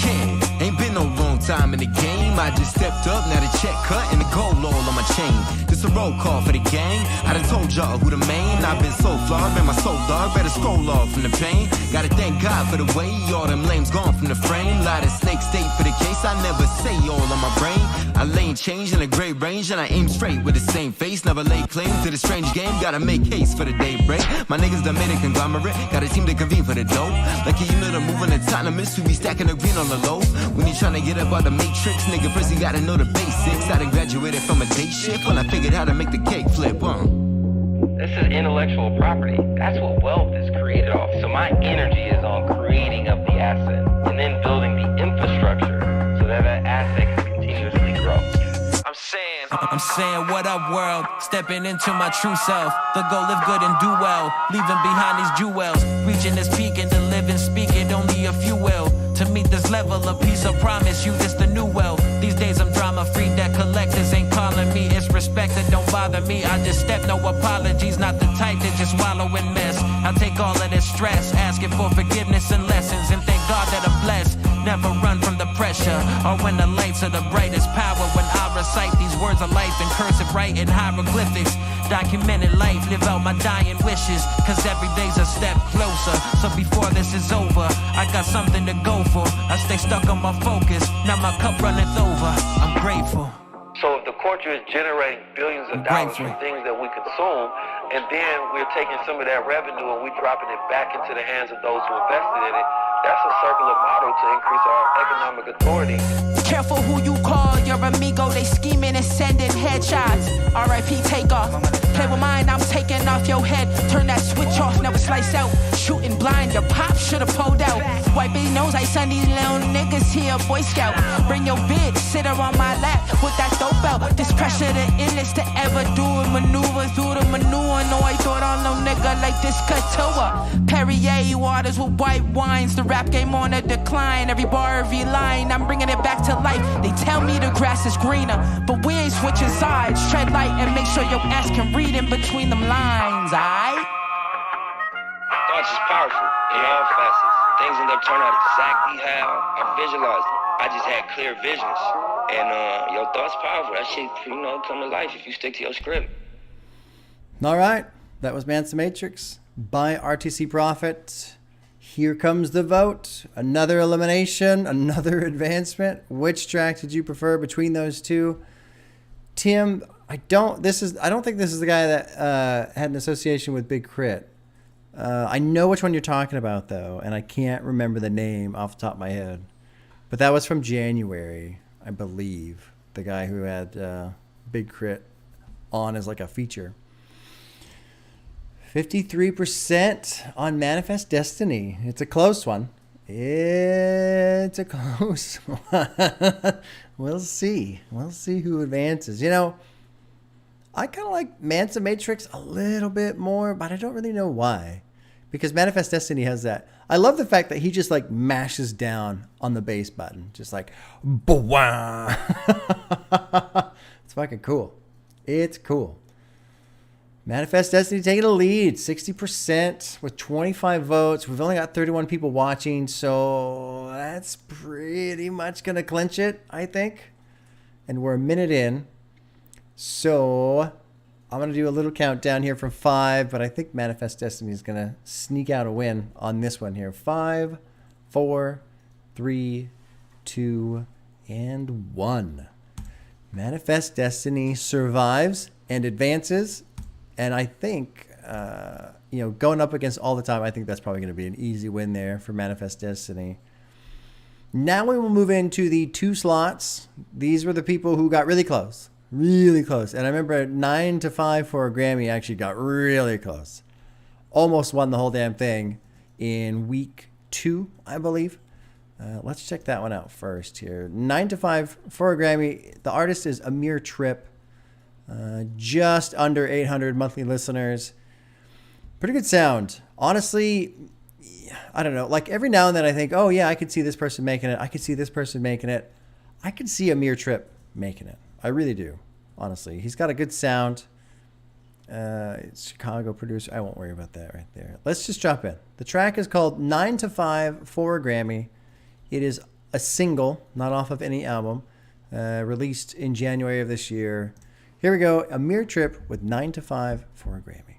Yeah, ain't been no long time in the game. I just stepped up, now the check cut and the gold all on my chain. This a roll call for the gang. I done told y'all who the main. I've been so flawed, man, my soul dog. Better scroll off from the pain. Gotta thank God for the way all them lames gone from the frame. Lot of snake state for the case. I never say all on my brain. I lane change in a great range and I aim straight with the same face. Never lay claim to the strange game. Gotta make haste for the daybreak. My niggas done made a conglomerate. Got a team to convene for the dough. Like a unit of moving autonomous. We be stacking the green on the low. When you tryna get up out the matrix, nigga, first you gotta know the basics. I done graduated from a day shift when I figured how to make the cake flip, This is intellectual property. That's what wealth is created off. So my energy is on creating up the asset and then building the infrastructure so that that asset can continuously grow. I'm saying what up world, stepping into my true self. The goal live good and do well, leaving behind these jewels. Reaching this peak and to live and speak it, only a few will. To meet this level of peace, I promise you this the new wealth. These days I'm drama free, that collectors ain't calling me. It's respect that don't bother me, I just step, no apologies. Not the type that just wallow in mess. I take all of this stress, asking for forgiveness and lessons. And thank God that I'm blessed, never run from the pressure. Or when the lights are the brightest power, when I recite these words of life in cursive right in hieroglyphics. Documented life, live out my dying wishes, cause every day's a step closer. So before this is over, I got something to go for. I stay stuck on my focus, now my cup runneth over. I'm grateful. So if the culture is generating billions of dollars from things that we consume, and then we're taking some of that revenue and we're dropping it back into the hands of those who invested in it, that's a circular model to increase our economic authority. Careful who you call your amigo, they scheming and sending headshots. R.I.P. Takeoff. Play with mine, I'm taking off your head. Turn that switch off, never slice out. Shooting blind, your pop should've pulled out. Wipe his nose, I send these little niggas here, Boy Scout. Bring your bitch, sit her on my lap with that dope out. This pressure the illest to ever do it. Maneuvers through the manure. No, I thought on no nigga like this Couture. Perrier waters with white wines. The rap game on a decline. Every bar, every line, I'm bringing it back to life. They tell me the grass is greener, but we ain't switching sides. Tread light and make sure your ass can read in between them lines, aight? Thoughts is powerful in all facets. Things end up turning out exactly how I visualized them. I just had clear visions. And your thoughts powerful. That shit, come to life if you stick to your script. All right. That was Man's Matrix by RTC Profit. Here comes the vote. Another elimination, another advancement. Which track did you prefer between those two? Tim, I don't think this is the guy that had an association with Big Crit. I know which one you're talking about though, and I can't remember the name off the top of my head. But that was from January, I believe. The guy who had Big Crit on as like a feature. 53% on Manifest Destiny. It's a close one. It's a close one. We'll see. We'll see who advances. I kind of like Mansa Matrix a little bit more, but I don't really know why. Because Manifest Destiny has that. I love the fact that he just like mashes down on the bass button. Just like, BUAG. It's fucking cool. It's cool. Manifest Destiny taking the lead, 60% with 25 votes. We've only got 31 people watching, so that's pretty much going to clinch it, I think. And we're a minute in. So I'm going to do a little countdown here from 5, but I think Manifest Destiny is going to sneak out a win on this one here. 5, 4, 3, 2, and 1. Manifest Destiny survives and advances. And I think, going up against All the Time, I think that's probably going to be an easy win there for Manifest Destiny. Now we will move into the 2 slots. These were the people who got really close. Really close. And I remember 9-5 for a Grammy actually got really close. Almost won the whole damn thing in week 2, I believe. Let's check that one out first here. 9-5 for a Grammy. The artist is Amir Tripp. Just under 800 monthly listeners. Pretty good sound. Honestly, I don't know. Like every now and then I think, oh yeah, I could see this person making it. I could see this person making it. I could see Amir Tripp making it. I really do. Honestly, he's got a good sound. It's Chicago producer. I won't worry about that right there. Let's just drop in. The track is called 9-5 for a Grammy. It is a single, not off of any album, released in January of this year. Here we go, Amir Tripp with 9-5 for a Grammy.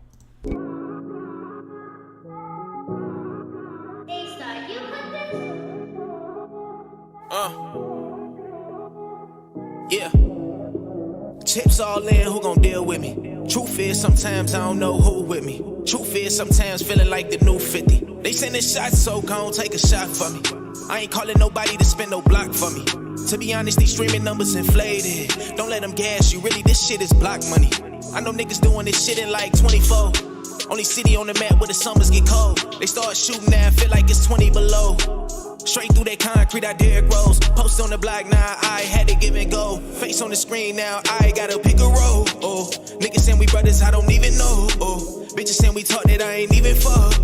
Yeah. Chips all in, who gon' deal with me? Truth is, sometimes I don't know who with me. Truth is, sometimes feeling like the new 50. They sending shots, so gon' take a shot for me. I ain't calling nobody to spend no block for me. To be honest, these streaming numbers inflated. Don't let them gas you, really this shit is block money. I know niggas doing this shit in like 24. Only city on the map where the summers get cold. They start shooting now, feel like it's 20 below. Straight through that concrete, I Derrick Rose. Post on the block, now I had to give and go. Face on the screen, now I gotta pick a role. Oh, niggas saying we brothers, I don't even know. Oh, bitches saying we talk that I ain't even fuck.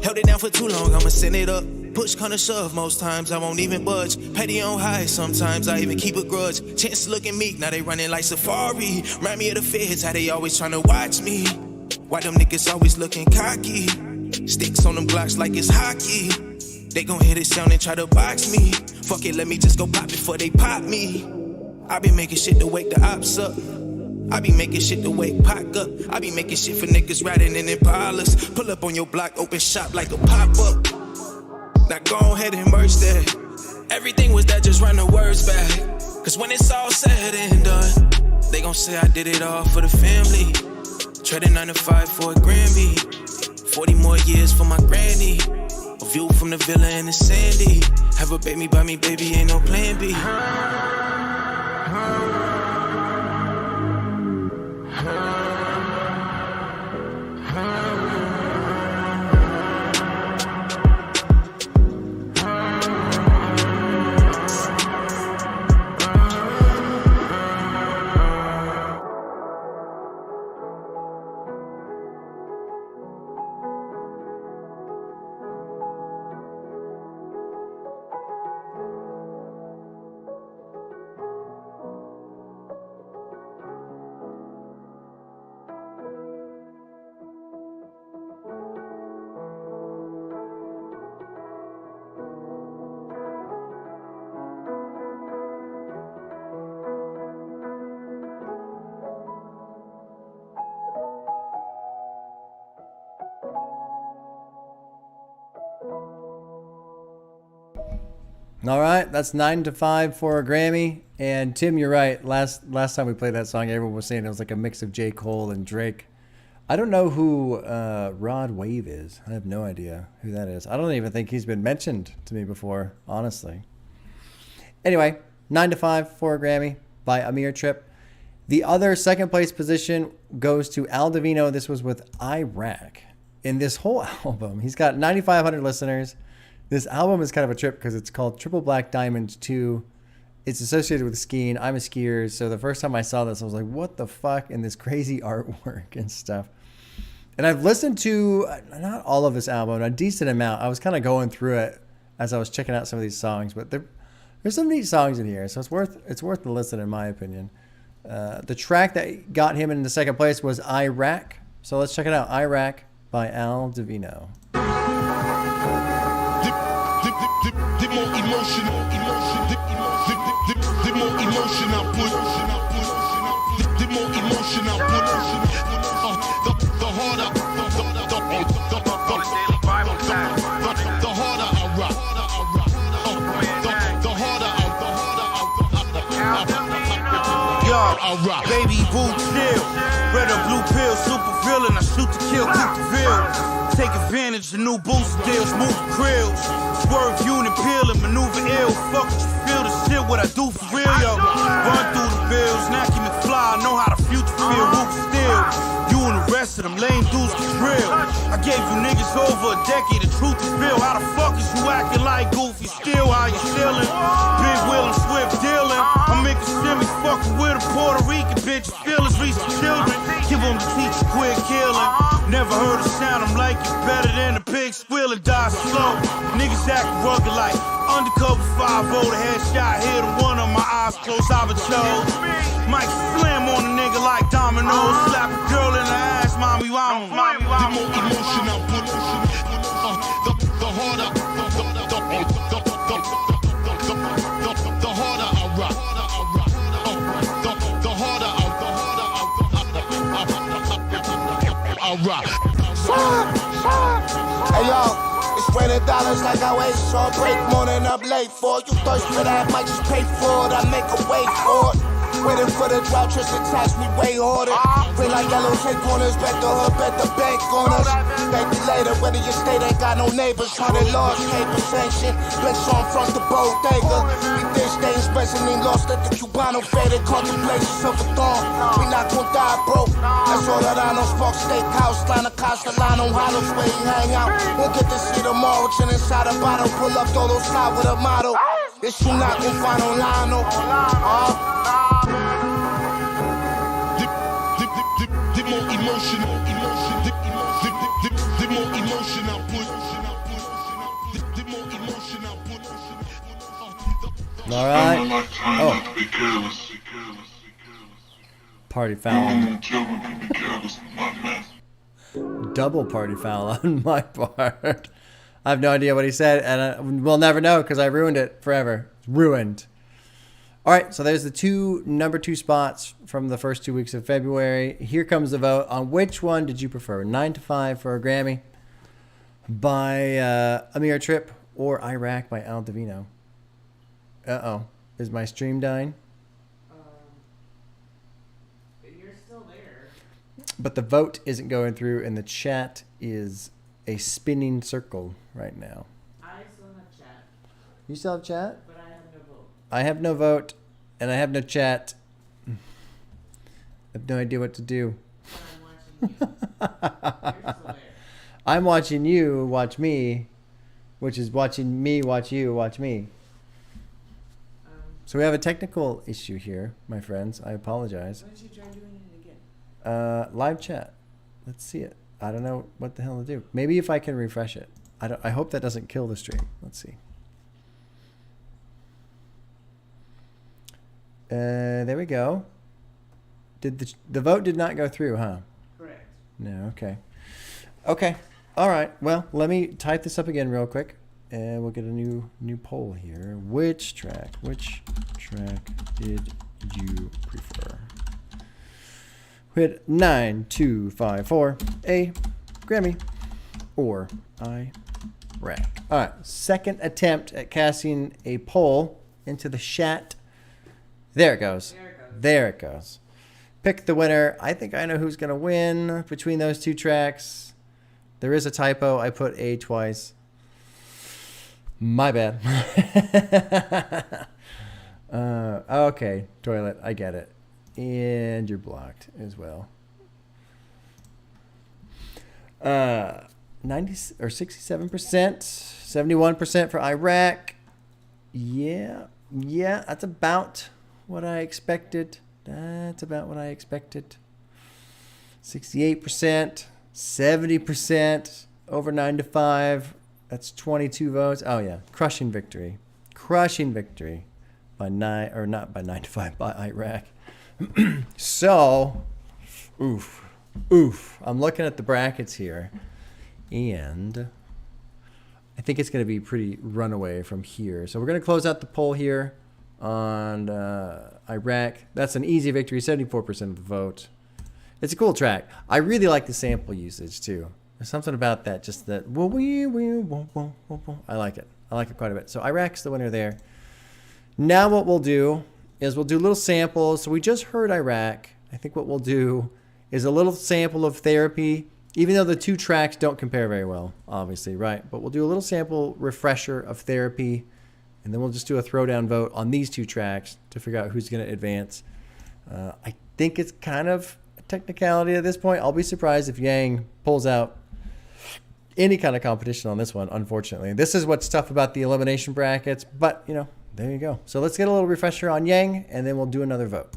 Held it down for too long, I'ma send it up. Push, kinda shove, most times I won't even budge. Petty on high, sometimes I even keep a grudge. Chance looking meek, now they running like Safari. Remind me of the feds, how they always tryna watch me. Why them niggas always looking cocky? Sticks on them Glocks like it's hockey. They gon' hear this sound and try to box me. Fuck it, let me just go pop before they pop me. I be making shit to wake the ops up. I be making shit to wake Pac up. I be making shit for niggas riding in Impalas. Pull up on your block, open shop like a pop-up. Now go ahead and merge that. Everything was that, just run the words back. Cause when it's all said and done, they gon' say I did it all for the family. Trading 9 to 5 for a Grammy. 40 more years for my granny. A view from the villa in the Sandy. Have a baby by me, baby, ain't no plan B. All right, that's 9 to 5 for a Grammy. And Tim, you're right. Last time we played that song, everyone was saying it was like a mix of J. Cole and Drake. I don't know who Rod Wave is. I have no idea who that is. I don't even think he's been mentioned to me before, honestly. Anyway, 9 to 5 for a Grammy by Amir Trip. The other second place position goes to Al Divino. This was with Iraq. In this whole album, he's got 9,500 listeners. This album is kind of a trip because it's called Triple Black Diamond 2. It's associated with skiing. I'm a skier, so the first time I saw this, I was like, what the fuck? And this crazy artwork and stuff. And I've listened to, not all of this album, a decent amount. I was kind of going through it as I was checking out some of these songs, but there's some neat songs in here, so it's worth the listen, in my opinion. The track that got him in the second place was Iraq. So let's check it out. Iraq by Al Divino. The more emotion I put, the more emotion I put, the harder I rock, the harder I rock. Baby boo chill, red or blue pill, super villain, I shoot to kill, keep the bill. Take advantage of new boost deals, move krills. Swerve unit, peel and maneuver ill. Fuck what you feel, the shit what I do for real, yo. Run through the bills, Nacky McFly, know how the future feel, Rook still. You and the rest of them lame dudes can drill. I gave you niggas over a decade, the truth is real. How the fuck is you acting like goofy still? How you feeling? Big Will and Swift dealing. I'm making shimmy, fucking with a Puerto Rican bitch. Feelings reach the children. Give them the teacher, quit killing. Never heard a sound, I'm like you better than the pig squeal and die slow. Niggas acting rugged like undercover 5-0. The headshot hit him, one of my eyes closed, I was chose. Mike slam on a nigga like dominoes. Slap a girl in the ass, mommy, wow. The more emotion I put, the harder, the harder I rock. The harder I rock. Hey yo, it's $20 like I wait for a break, morning up late for you. Thirst for that, might just pay for it, I make a wait for it. Waiting for the drought, just to tax me way harder. Feel like yellow tape on us, bet the hood, bet the bank on us. Thank you later, whether your state ain't got no neighbors. 100 large paper sanction, Blitz on front the bodega. We did stay especially lost at the Cubano faded contemplations of a thorn. We not gon' die broke. That's all that I know. Spark Steakhouse, Lana Castellano, Hollows where he hang out. We'll get to see tomorrow, chin inside a bottle. Pull up todo side with a model. This you not gon' find online, no. The more emotional, the more emotion I put. The more emotion I put. All right. I'm not trying not to be careless. Party foul. Children can be careless with my mess. Double party foul on my part. I have no idea what he said, and we'll never know because I ruined it forever. It's ruined. All right, so there's the number two spots from the first 2 weeks of February. Here comes the vote on which one did you prefer, 9 to 5 for a Grammy by Amir Tripp or Iraq by Al Divino. Uh-oh. Is my stream dying? You're still there. But the vote isn't going through, and the chat is a spinning circle right now. I still have chat. You still have chat? But I have no vote. I have no vote, and I have no chat. I have no idea what to do. I'm watching you watch me, which is watching me watch you watch me. So we have a technical issue here, my friends. I apologize. Why don't you try doing it again? Live chat. Let's see it. I don't know what the hell to do. Maybe if I can refresh it. I hope that doesn't kill the stream. Let's see. There we go. Did the vote did not go through, huh? Correct. No, okay. Okay. All right. Well, let me type this up again real quick, and we'll get a new poll here. Which track did you prefer? We had 9254 a Grammy or Iraq. All right. Second attempt at casting a poll into the chat. There it goes. There it goes. Pick the winner. I think I know who's going to win between those two tracks. There is a typo. I put A twice. My bad. Okay, Toilet. I get it. And you're blocked as well. 90 or 67%, 71% for Iraq. Yeah, that's about what I expected. 68%, 70% over 9 to 5. That's 22 votes. Oh yeah, crushing victory by 9 or not by 9 to 5 by Iraq. So, oof. I'm looking at the brackets here, and I think it's going to be pretty runaway from here. So we're going to close out the poll here on Iraq. That's an easy victory, 74% of the vote. It's a cool track. I really like the sample usage too. There's something about that, just that. I like it. I like it quite a bit. So Iraq's the winner there. Now what we'll do is we'll do little samples. So we just heard Iraq. I think what we'll do is a little sample of Therapy, even though the two tracks don't compare very well, obviously, right? But we'll do a little sample refresher of Therapy, and then we'll just do a throwdown vote on these two tracks to figure out who's going to advance. I think it's kind of a technicality at this point. I'll be surprised if Yang pulls out any kind of competition on this one, unfortunately. This is what's tough about the elimination brackets, but, you know, there you go. So let's get a little refresher on Yang, and then we'll do another vote.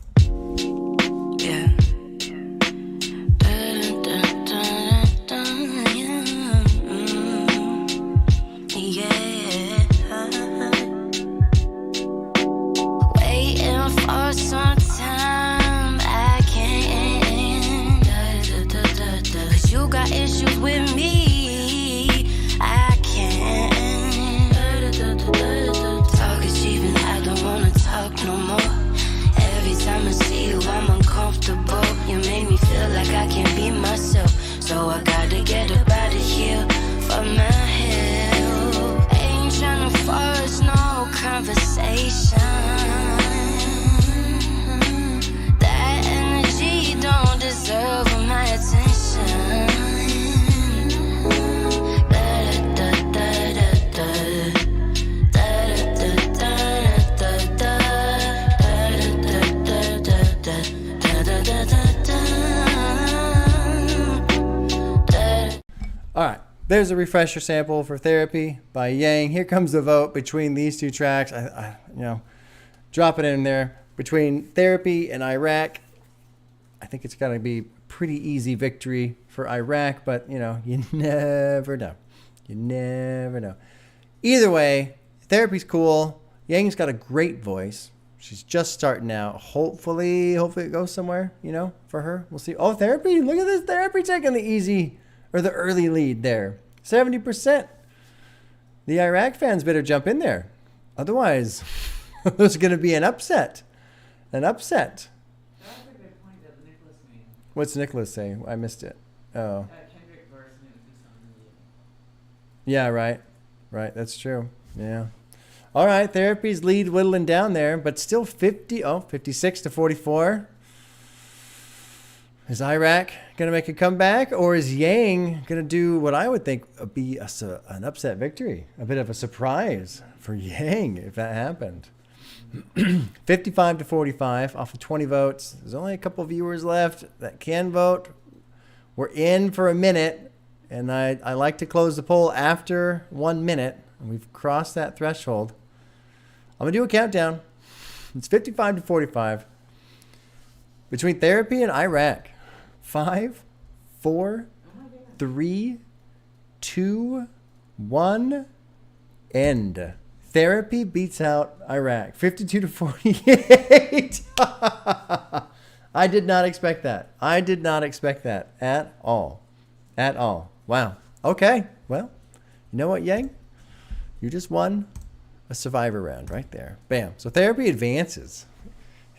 there's a refresher sample for Therapy by Yang. Here comes the vote between these two tracks. I drop it in there. Between Therapy and Iraq, I think it's got to be a pretty easy victory for Iraq, but, you never know. You never know. Either way, Therapy's cool. Yang's got a great voice. She's just starting out. Hopefully it goes somewhere, for her. We'll see. Oh, Therapy. Look at this. Therapy taking the easy or the early lead there. 70%. The Iraq fans better jump in there. Otherwise, there's going to be an upset. An upset. What's Nicholas saying? I missed it. Oh. Yeah, right. Right, that's true. Yeah. All right, Therapy's lead whittling down there, but still 56 to 44. Is Iraq going to make a comeback, or is Yang going to do what I would think would be an upset victory? A bit of a surprise for Yang if that happened. 55 to 45 off of 20 votes. There's only a couple viewers left that can vote. We're in for a minute, and I like to close the poll after 1 minute. And we've crossed that threshold. I'm going to do a countdown. It's 55 to 45. Between Therapy and Iraq. 5, 4, 3, 2, 1, end. Therapy beats out Iraq. 52 to 48. I did not expect that. I did not expect that at all. At all. Wow. Okay. Well, you know what, Yang? You just won a survivor round right there. Bam. So Therapy advances.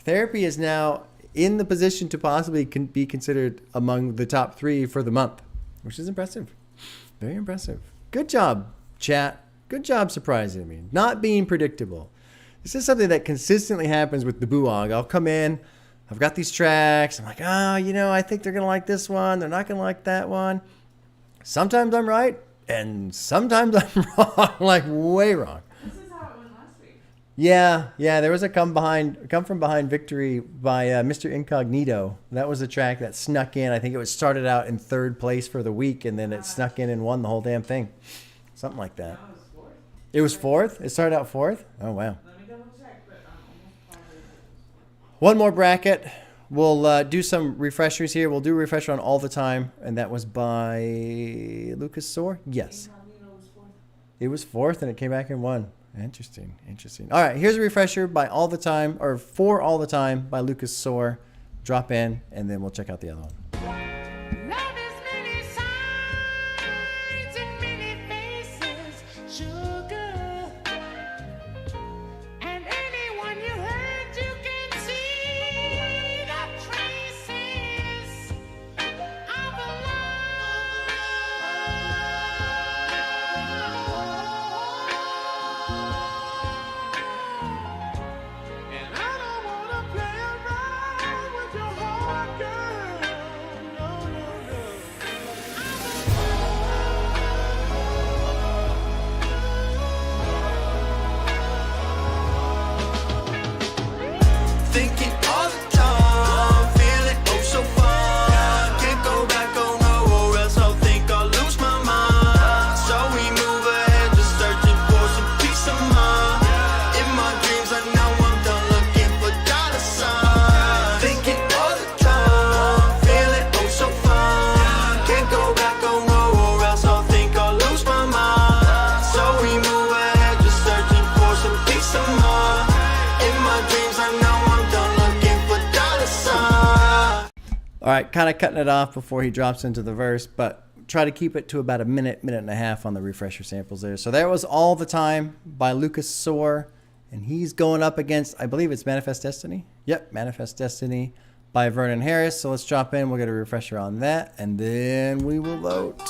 Therapy is now in the position to possibly be considered among the top 3 for the month, which is impressive. Very impressive. Good job, chat. Good job surprising me. Not being predictable. This is something that consistently happens with the BUAG. I'll come in. I've got these tracks. I'm like, I think they're going to like this one. They're not going to like that one. Sometimes I'm right, and sometimes I'm wrong. Like, way wrong. This is how it went last week. Yeah. There was a come from behind victory by Mr. Incognito. That was a track that snuck in. I think it started out in 3rd place for the week, and then it snuck in and won the whole damn thing. Something like that. It was 4th? It started out 4th? Oh, wow. Let me double check, but I'm almost positive. One more bracket. We'll do some refreshers here. We'll do a refresher on All the Time, and that was by Lucas Soar? Yes. It was 4th, and it came back and won. Interesting. All right, here's a refresher by All the Time, or for All the Time by Lucas Soar. Drop in, and then we'll check out the other one. Thinking all the time, feeling oh so fine. Can't go back on no, or else I'll think I'll lose my mind. So we move ahead, just searching for some peace of mind. In my dreams, I know I'm done looking for dollar signs. Thinking all the time, feeling oh so fine. Can't go back on no, or else I'll think I'll lose my mind. So we move ahead, just searching for some peace of mind. In my dreams, I know. All right, kind of cutting it off before he drops into the verse, but try to keep it to about a minute and a half on the refresher samples there. So there was All the Time by Lucas Soar, and he's going up against, I believe it's Manifest Destiny. Yep, Manifest Destiny by Vernon Harris. So let's drop in. We'll get a refresher on that, and then we will vote.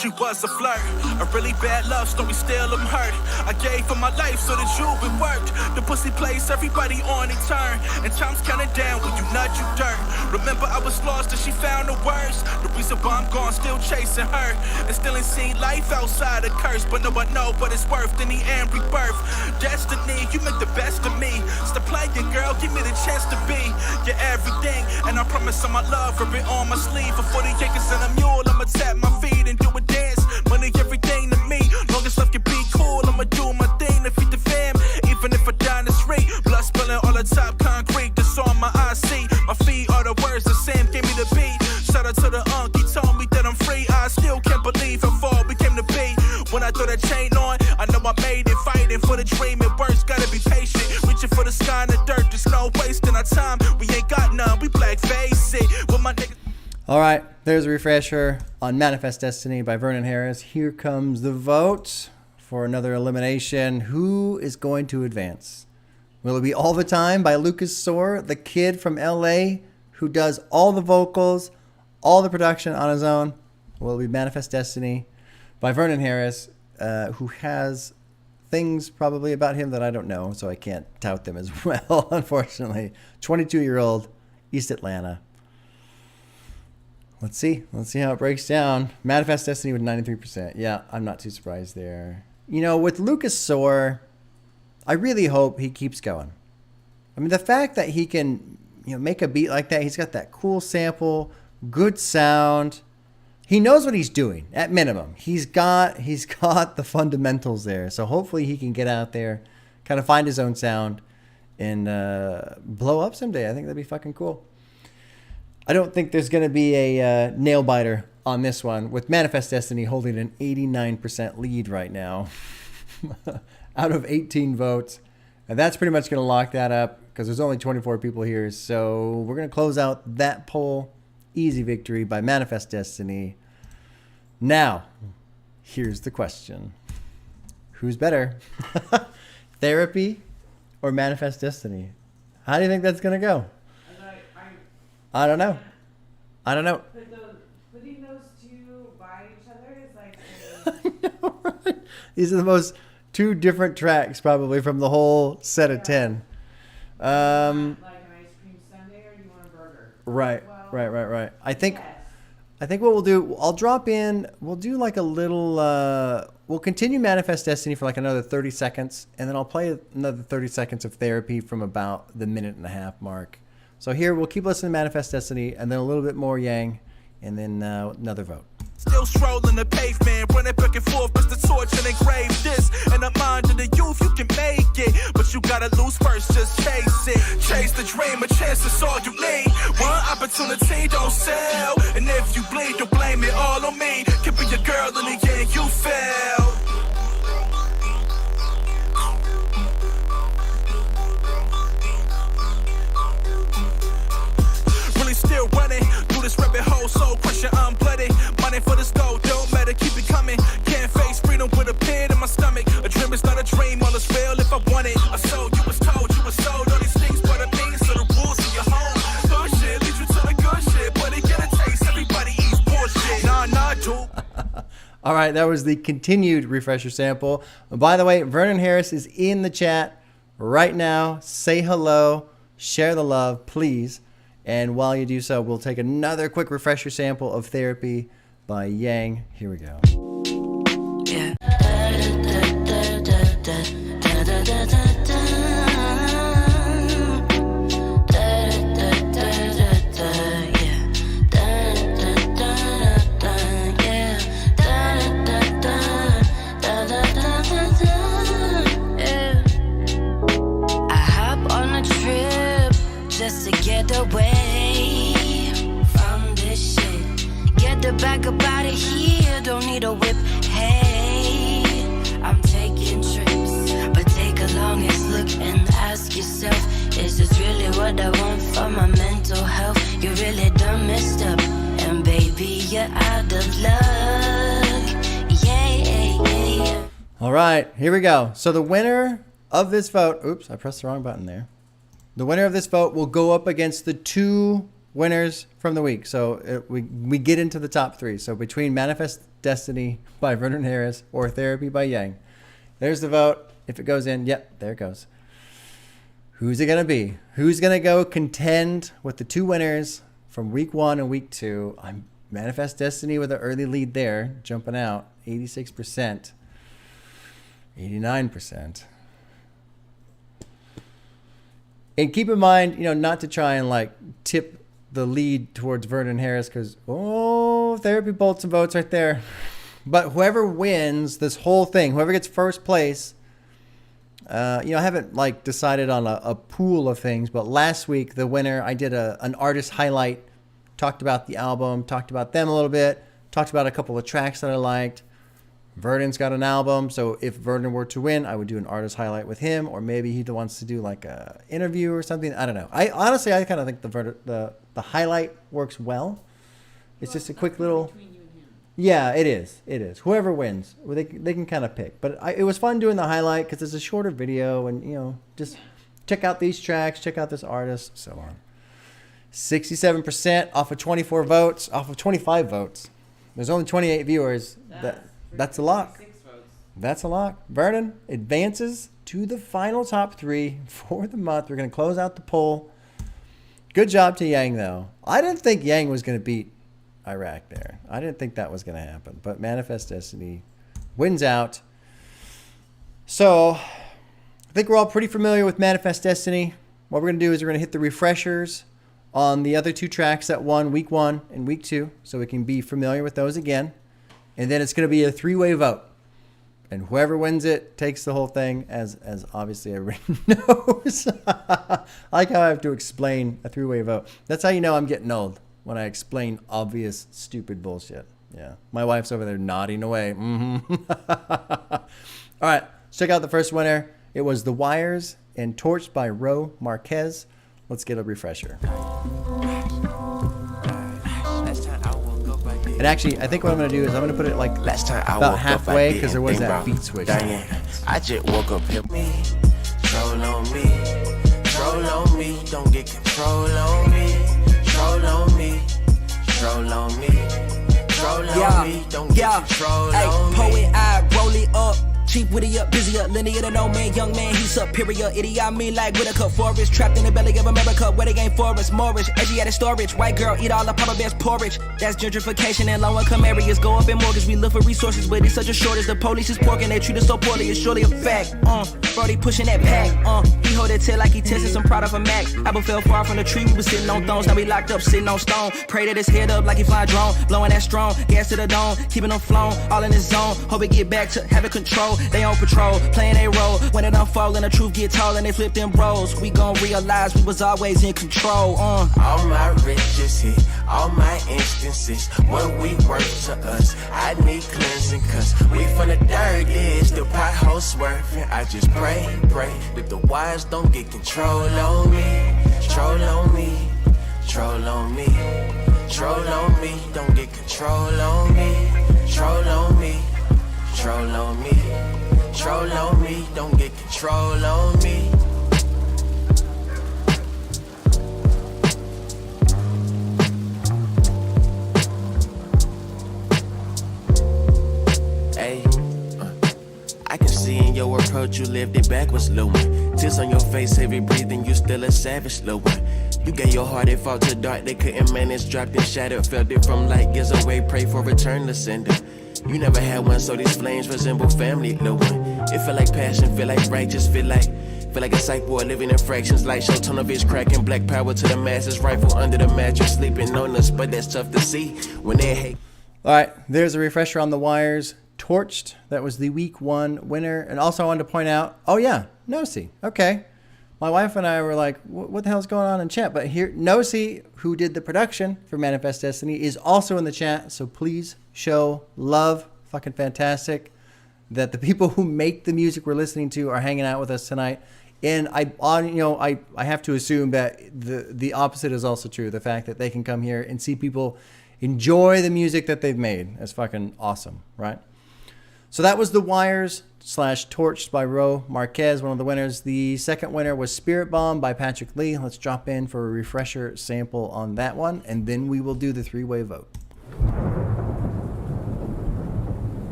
She was a flirt. A really bad love story, still I'm hurt. I gave for my life so that you it worked. The pussy place everybody on a turn. And time's counting down when you nut, you dirt. Remember I was lost and she found the words. The reason why I'm gone, still chasing her. And still ain't seen life outside a curse. But no, I know what it's worth in the end rebirth. Destiny, you make the best of me. Stop playing, girl, give me the chance to be your everything. And I promise on my love, rub it on my sleeve. For 40 acres and a mule, I'ma tap my feet and do a dance. Money, everything to me. Long as love can be cool, I'ma do my thing to feed the fam. Even if I die in the street, blood spilling all the top concrete. That's all my eyes see. My feet are the words that Sam gave me the beat. Shout out to the unk, he told me that I'm free. I still can't believe how far we came to be. When I throw that chain on, I know I made it. Fighting for the dream, it works, gotta be patient. Reaching for the sky and the dirt, there's no wasting our time. We ain't got none, we black face it. With my niggas. All right, there's a refresher on Manifest Destiny by Vernon Harris. Here comes the vote for another elimination. Who is going to advance? Will it be All the Time by Lucas Soar, the kid from LA who does all the vocals, all the production on his own? Will it be Manifest Destiny by Vernon Harris, who has things probably about him that I don't know, so I can't tout them as well, unfortunately. 22-year-old, East Atlanta. Let's see how it breaks down. Manifest Destiny with 93%. Yeah, I'm not too surprised there. You know, with Lucas Soar, I really hope he keeps going. I mean, the fact that he can, make a beat like that, he's got that cool sample, good sound. He knows what he's doing, at minimum. He's got the fundamentals there. So hopefully he can get out there, kind of find his own sound, and blow up someday. I think that'd be fucking cool. I don't think there's going to be a nail biter on this one, with Manifest Destiny holding an 89% lead right now out of 18 votes. And that's pretty much going to lock that up because there's only 24 people here. So we're going to close out that poll. Easy victory by Manifest Destiny. Now, here's the question. Who's better? Therapy or Manifest Destiny? How do you think that's going to go? I don't know. Putting those two by each other is like... I know, right? These are the most two different tracks probably from the whole set of 10. like an ice cream sundae or you want a burger? Right. I think what we'll do, I'll drop in, we'll do like a little, we'll continue Manifest Destiny for like another 30 seconds, and then I'll play another 30 seconds of Therapy from about the minute and a half mark. So here, we'll keep listening to Manifest Destiny, and then a little bit more Yang, and then another vote. Still strolling the pavement, running back and forth, press the torch and engrave this. And the mind of the youth, you can make it, but you gotta lose first, just chase it. Chase the dream, a chance is all you need. One opportunity, don't sell. And if you bleed, don't blame it all on me. Could be your girl in the end, you failed. Still running through this rabbit hole, soul crushing, I'm bloody. Money for this gold, don't matter, keep it coming. Can't face freedom with a pin in my stomach. A dream is not a dream, all is real if I want it. I sold, you was told, all these things but a means to the rules of your home. Bullshit leads you to the good shit, but it get a taste, everybody eats bullshit. Nah, dude. All right, that was the continued refresher sample. By the way, Vernon Harris is in the chat right now. Say hello, share the love, please. And while you do so, we'll take another quick refresher sample of Therapy by Yang. Here we go. Yeah. I hop on a trip just to get away from this shit. Get the back up out of here, don't need a whip. Hey, I'm taking trips, but take a longest look and ask yourself, is this really what I want for my mental health? You really done messed up, and baby, you're out of luck. Yeah. All right, here we go. So the winner of this vote, oops, I pressed the wrong button there. The winner of this vote will go up against the two winners from the week. So we get into the top 3. So between Manifest Destiny by Vernon Harris or Therapy by Yang, there's the vote. If it goes in, yep, there it goes. Who's it going to be? Who's going to go contend with the 2 winners from week 1 and week 2? I'm Manifest Destiny with an early lead there, jumping out 86%, 89%. And keep in mind, not to try and like tip the lead towards Vernon Harris because, Therapy bolts and votes right there. But whoever wins this whole thing, whoever gets first place, I haven't like decided on a pool of things, but last week the winner, I did an artist highlight, talked about the album, talked about them a little bit, talked about a couple of tracks that I liked. Vernon's got an album, so if Vernon were to win, I would do an artist highlight with him, or maybe he wants to do like a interview or something. I don't know. I kind of think the highlight works well. It's just a quick little. Yeah, it is. It is. Whoever wins, they can kind of pick. But it was fun doing the highlight because it's a shorter video, and just check out these tracks, check out this artist, so on. 67% off of 24 votes, off of 25 votes. There's only 28 viewers. That's a lot. That's a lot. Vernon advances to the final top 3 for the month. We're going to close out the poll. Good job to Yang, though. I didn't think Yang was going to beat Iraq there. I didn't think that was going to happen. But Manifest Destiny wins out. So I think we're all pretty familiar with Manifest Destiny. What we're going to do is we're going to hit the refreshers on the other 2 tracks that won week 1 and week 2, so we can be familiar with those again. And then it's going to be a 3-way vote. And whoever wins it takes the whole thing, as obviously everybody knows. I like how I have to explain a 3-way vote. That's how you know I'm getting old, when I explain obvious, stupid bullshit. Yeah. My wife's over there nodding away. Mm-hmm. All right. Let's check out the first winner. It was The Wires and Torched by Ro Marquez. Let's get a refresher. And actually, I think what I'm going to do is I'm going to put it like about halfway because there was that beat switch. I just woke up here. Troll on me. Troll on me. Don't get control on me. Troll on me. Troll on me. Troll on me. Don't get control on me. Poet, I roll it up. Cheap, witty up, busy up, linear to no man, young man, he's superior. Idiot, I mean like with a cup forest, trapped in the belly of America, where they ain't forest, Moorish, edgy at the storage, white girl, eat all the Papa Bear's porridge. That's gentrification and low income areas, go up in mortgage, we look for resources, but it's such a shortage, the police is porking, they treat us so poorly, it's surely a fact, Brody pushing that pack, he hold that tail like he tested some product from Mac, Apple fell far from the tree, we was sitting on thrones, now we locked up, sitting on stone, pray that his head up like he flying drone, blowing that strong, gas to the dome, keeping them flown, all in his zone, hope it get back to having control, they on patrol, playing a role. When it unfold and the truth get told and they flip them bros, we gon' realize we was always in control. All my riches hit, all my instances. What we work to us, I need cleansing, cause we from the dirt is the pothole swerving. I just pray that the wires don't get control on me. Troll on me, troll on me, troll on me, don't get control on me. Troll on me, troll on me. Troll on me, don't get control on me. Hey, I can see in your approach you lived it backwards, little one. Tears on your face, heavy breathing, you still a savage, little one. You gave your heart, it fought to dark, they couldn't manage, dropped and shattered, felt it from light, gives away, pray for return to sender. You never had one, so these flames resemble family, little one. It feel like passion, feel like righteous, feel like a psych boy living in fractions. Light show, tunnel vision cracking, black power to the masses. Rifle under the mattress, sleeping on us, but that's tough to see when they hate. All right, there's a refresher on The Wires. Torched, that was the week 1 winner. And also I wanted to point out, Nosy. Okay. My wife and I were like, what the hell's going on in chat? But here, Nosy, who did the production for Manifest Destiny, is also in the chat. So please show love. Fucking fantastic that the people who make the music we're listening to are hanging out with us tonight. And I have to assume that the opposite is also true. The fact that they can come here and see people enjoy the music that they've made is fucking awesome, right? So that was The Wires Torched by Ro Marquez, one of the winners. The second winner was Spirit Bomb by Patrick Lee. Let's drop in for a refresher sample on that one, and then we will do the three-way vote.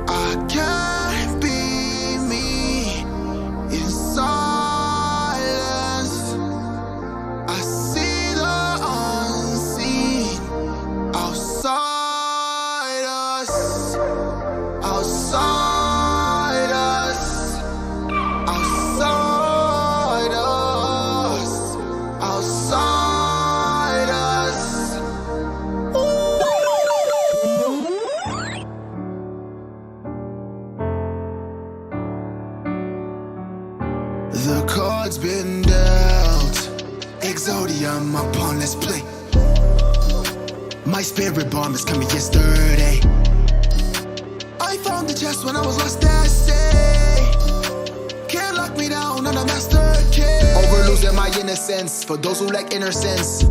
I can't be me in silence. I see the unseen outside us, outside us, outside us, outside us. The cards been dealt. Exodium upon, let's play. My spirit bomb is coming yesterday. I found the chest when I was lost at sea. Can't lock me down on a master key. Over losing my innocence. For those who lack inner sense.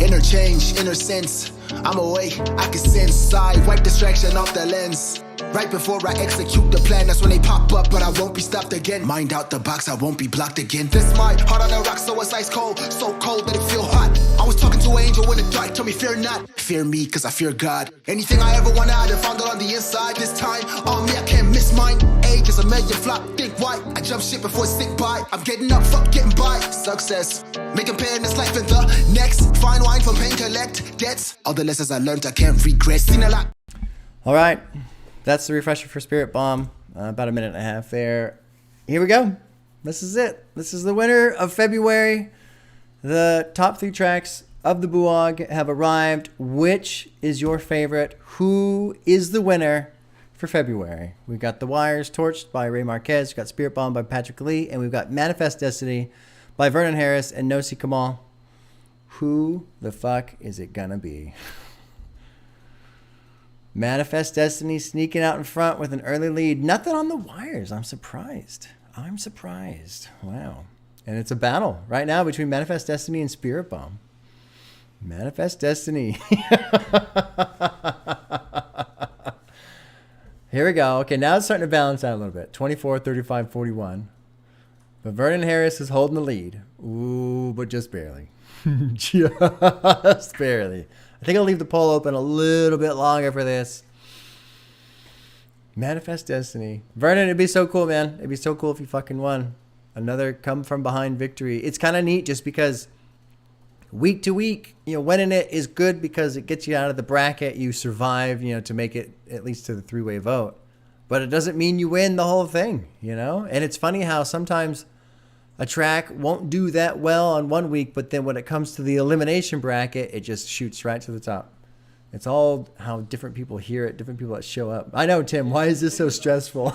Interchange, inner sense. I'm away, I can sense. I wipe distraction off the lens. Right before I execute the plan, that's when they pop up, but I won't be stopped again. Mind out the box, I won't be blocked again. This my heart on the rock, so it's ice cold. So cold that it feel hot. I was talking to an angel in the dark, told me fear not. Fear me, cause I fear God. Anything I ever wanted, I found it on the inside. This time, on me, I can't miss mine. Age is a million flop, think why. I jump shit before it's stick by. I'm getting up, fuck getting by. Success, making pain in this life and the next. Fine wine from pain, collect debts. All the lessons I learned, I can't regret. Seen a lot. All right. That's the refresher for Spirit Bomb. About a minute and a half there. Here we go. This is it. This is the winner of February. The top 3 tracks of the BUAG have arrived. Which is your favorite? Who is the winner for February? We've got The Wires Torched by Ray Marquez. We've got Spirit Bomb by Patrick Lee. And we've got Manifest Destiny by Vernon Harris and Nosy Kamal. Who the fuck is it gonna be? Manifest Destiny sneaking out in front with an early lead. Nothing on The Wires. I'm surprised. Wow. And it's a battle right now between Manifest Destiny and Spirit Bomb. Manifest Destiny. Here we go. Okay, now it's starting to balance out a little bit. 24, 35, 41. But Vernon Harris is holding the lead. Ooh, but just barely. Just barely. I think I'll leave the poll open a little bit longer for this. Manifest Destiny. Vernon, it'd be so cool, man. It'd be so cool if you fucking won. Another come from behind victory. It's kind of neat just because week to week, winning it is good because it gets you out of the bracket. You survive, to make it at least to the three-way vote. But it doesn't mean you win the whole thing, And it's funny how sometimes a track won't do that well on one week, but then when it comes to the elimination bracket, it just shoots right to the top. It's all how different people hear it, different people that show up. I know, Tim, why is this so stressful?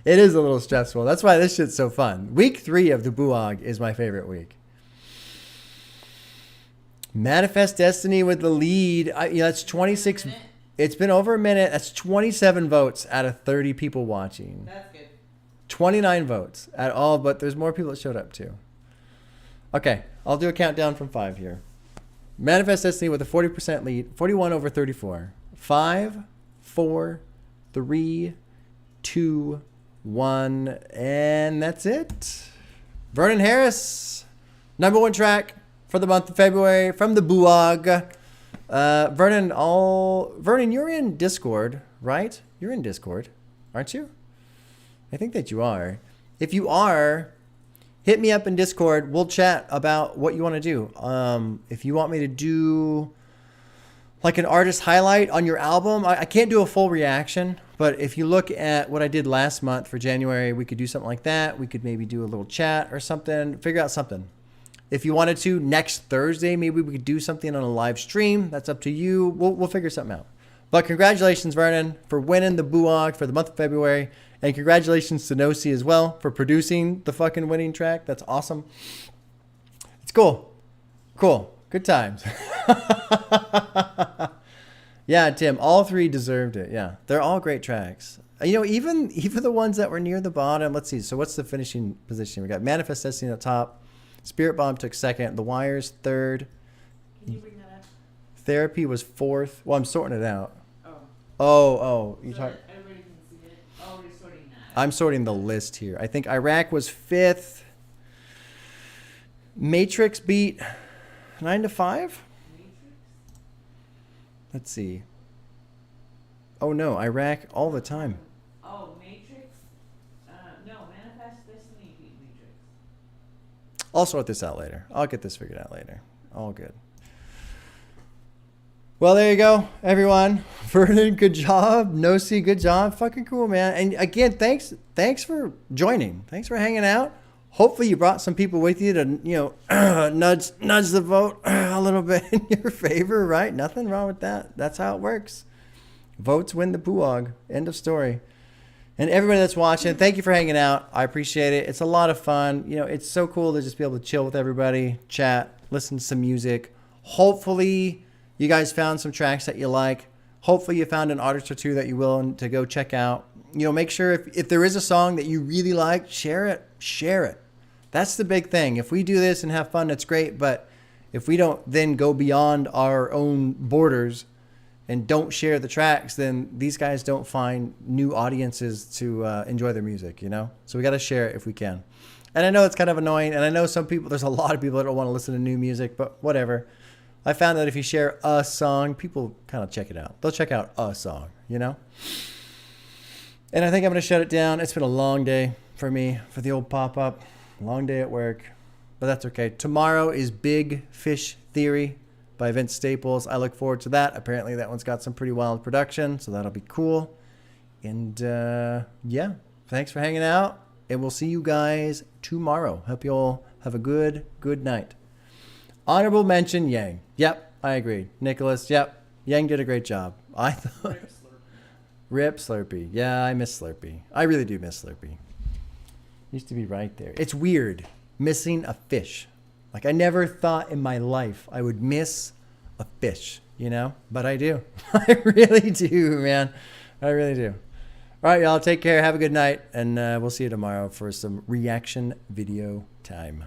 It is a little stressful. That's why this shit's so fun. Week 3 of the BUAG is my favorite week. Manifest Destiny with the lead. That's 26. It's been over a minute. That's 27 votes out of 30 people watching. That's good. 29 votes at all, but there's more people that showed up too. Okay, I'll do a countdown from 5 here. Manifest Destiny with a 40% lead, 41 over 34. 5, 4, 3, 2, 1, and that's it. Vernon Harris, #1 track for the month of February from the BUAG. Vernon, you're in Discord, right? You're in Discord, aren't you? I think that you are. If you are, hit me up in Discord. We'll chat about what you want to do. If you want me to do like an artist highlight on your album, I can't do a full reaction, but if you look at what I did last month for January, we could do something like that. We could maybe do a little chat or something, figure out something. If you wanted to, next Thursday, maybe we could do something on a live stream. That's up to you. We'll figure something out. But congratulations, Vernon, for winning the BUAG for the month of February. And congratulations to Nosy as well for producing the fucking winning track. That's awesome. It's cool. Cool. Good times. Yeah, Tim, all 3 deserved it. Yeah, they're all great tracks. Even the ones that were near the bottom. Let's see. So what's the finishing position? We got Manifest Destiny at the top. Spirit Bomb took 2nd. The Wires 3rd. Can you bring that Therapy was 4th. Well, I'm sorting it out. Oh, you talk. Everybody can see it. Oh, you're sorting that. I'm sorting the list here. I think Iraq was 5th. Matrix beat 9 to 5. Let's see. Oh no, Iraq all the time. Oh, Matrix? No, Manifest Destiny beat Matrix. I'll sort this out later. I'll get this figured out later. All good. Well, there you go, everyone. Vernon, good job. Nosy, good job. Fucking cool, man. And again, thanks for joining. Thanks for hanging out. Hopefully you brought some people with you to, nudge the vote a little bit in your favor, right? Nothing wrong with that. That's how it works. Votes win the BUAG. End of story. And everybody that's watching, thank you for hanging out. I appreciate it. It's a lot of fun. It's so cool to just be able to chill with everybody, chat, listen to some music. Hopefully you guys found some tracks that you like. Hopefully you found an artist or two that you're willing to go check out. Make sure if there is a song that you really like, share it. Share it. That's the big thing. If we do this and have fun, that's great. But if we don't then go beyond our own borders and don't share the tracks, then these guys don't find new audiences to enjoy their music, So we got to share it if we can. And I know it's kind of annoying. And I know there's a lot of people that don't want to listen to new music, but whatever. I found that if you share a song, people kind of check it out. They'll check out a song, And I think I'm going to shut it down. It's been a long day for me, for the old pop-up. Long day at work, but that's okay. Tomorrow is Big Fish Theory by Vince Staples. I look forward to that. Apparently that one's got some pretty wild production, so that'll be cool. And yeah, thanks for hanging out, and we'll see you guys tomorrow. Hope you all have a good night. Honorable mention, Yang. Yep, I agree. Nicholas, yep. Yang did a great job. I thought. Rip Slurpee. Yeah, I miss Slurpee. I really do miss Slurpee. Used to be right there. It's weird missing a fish. Like I never thought in my life I would miss a fish, but I do. I really do, man. I really do. All right, y'all. Take care. Have a good night. And we'll see you tomorrow for some reaction video time.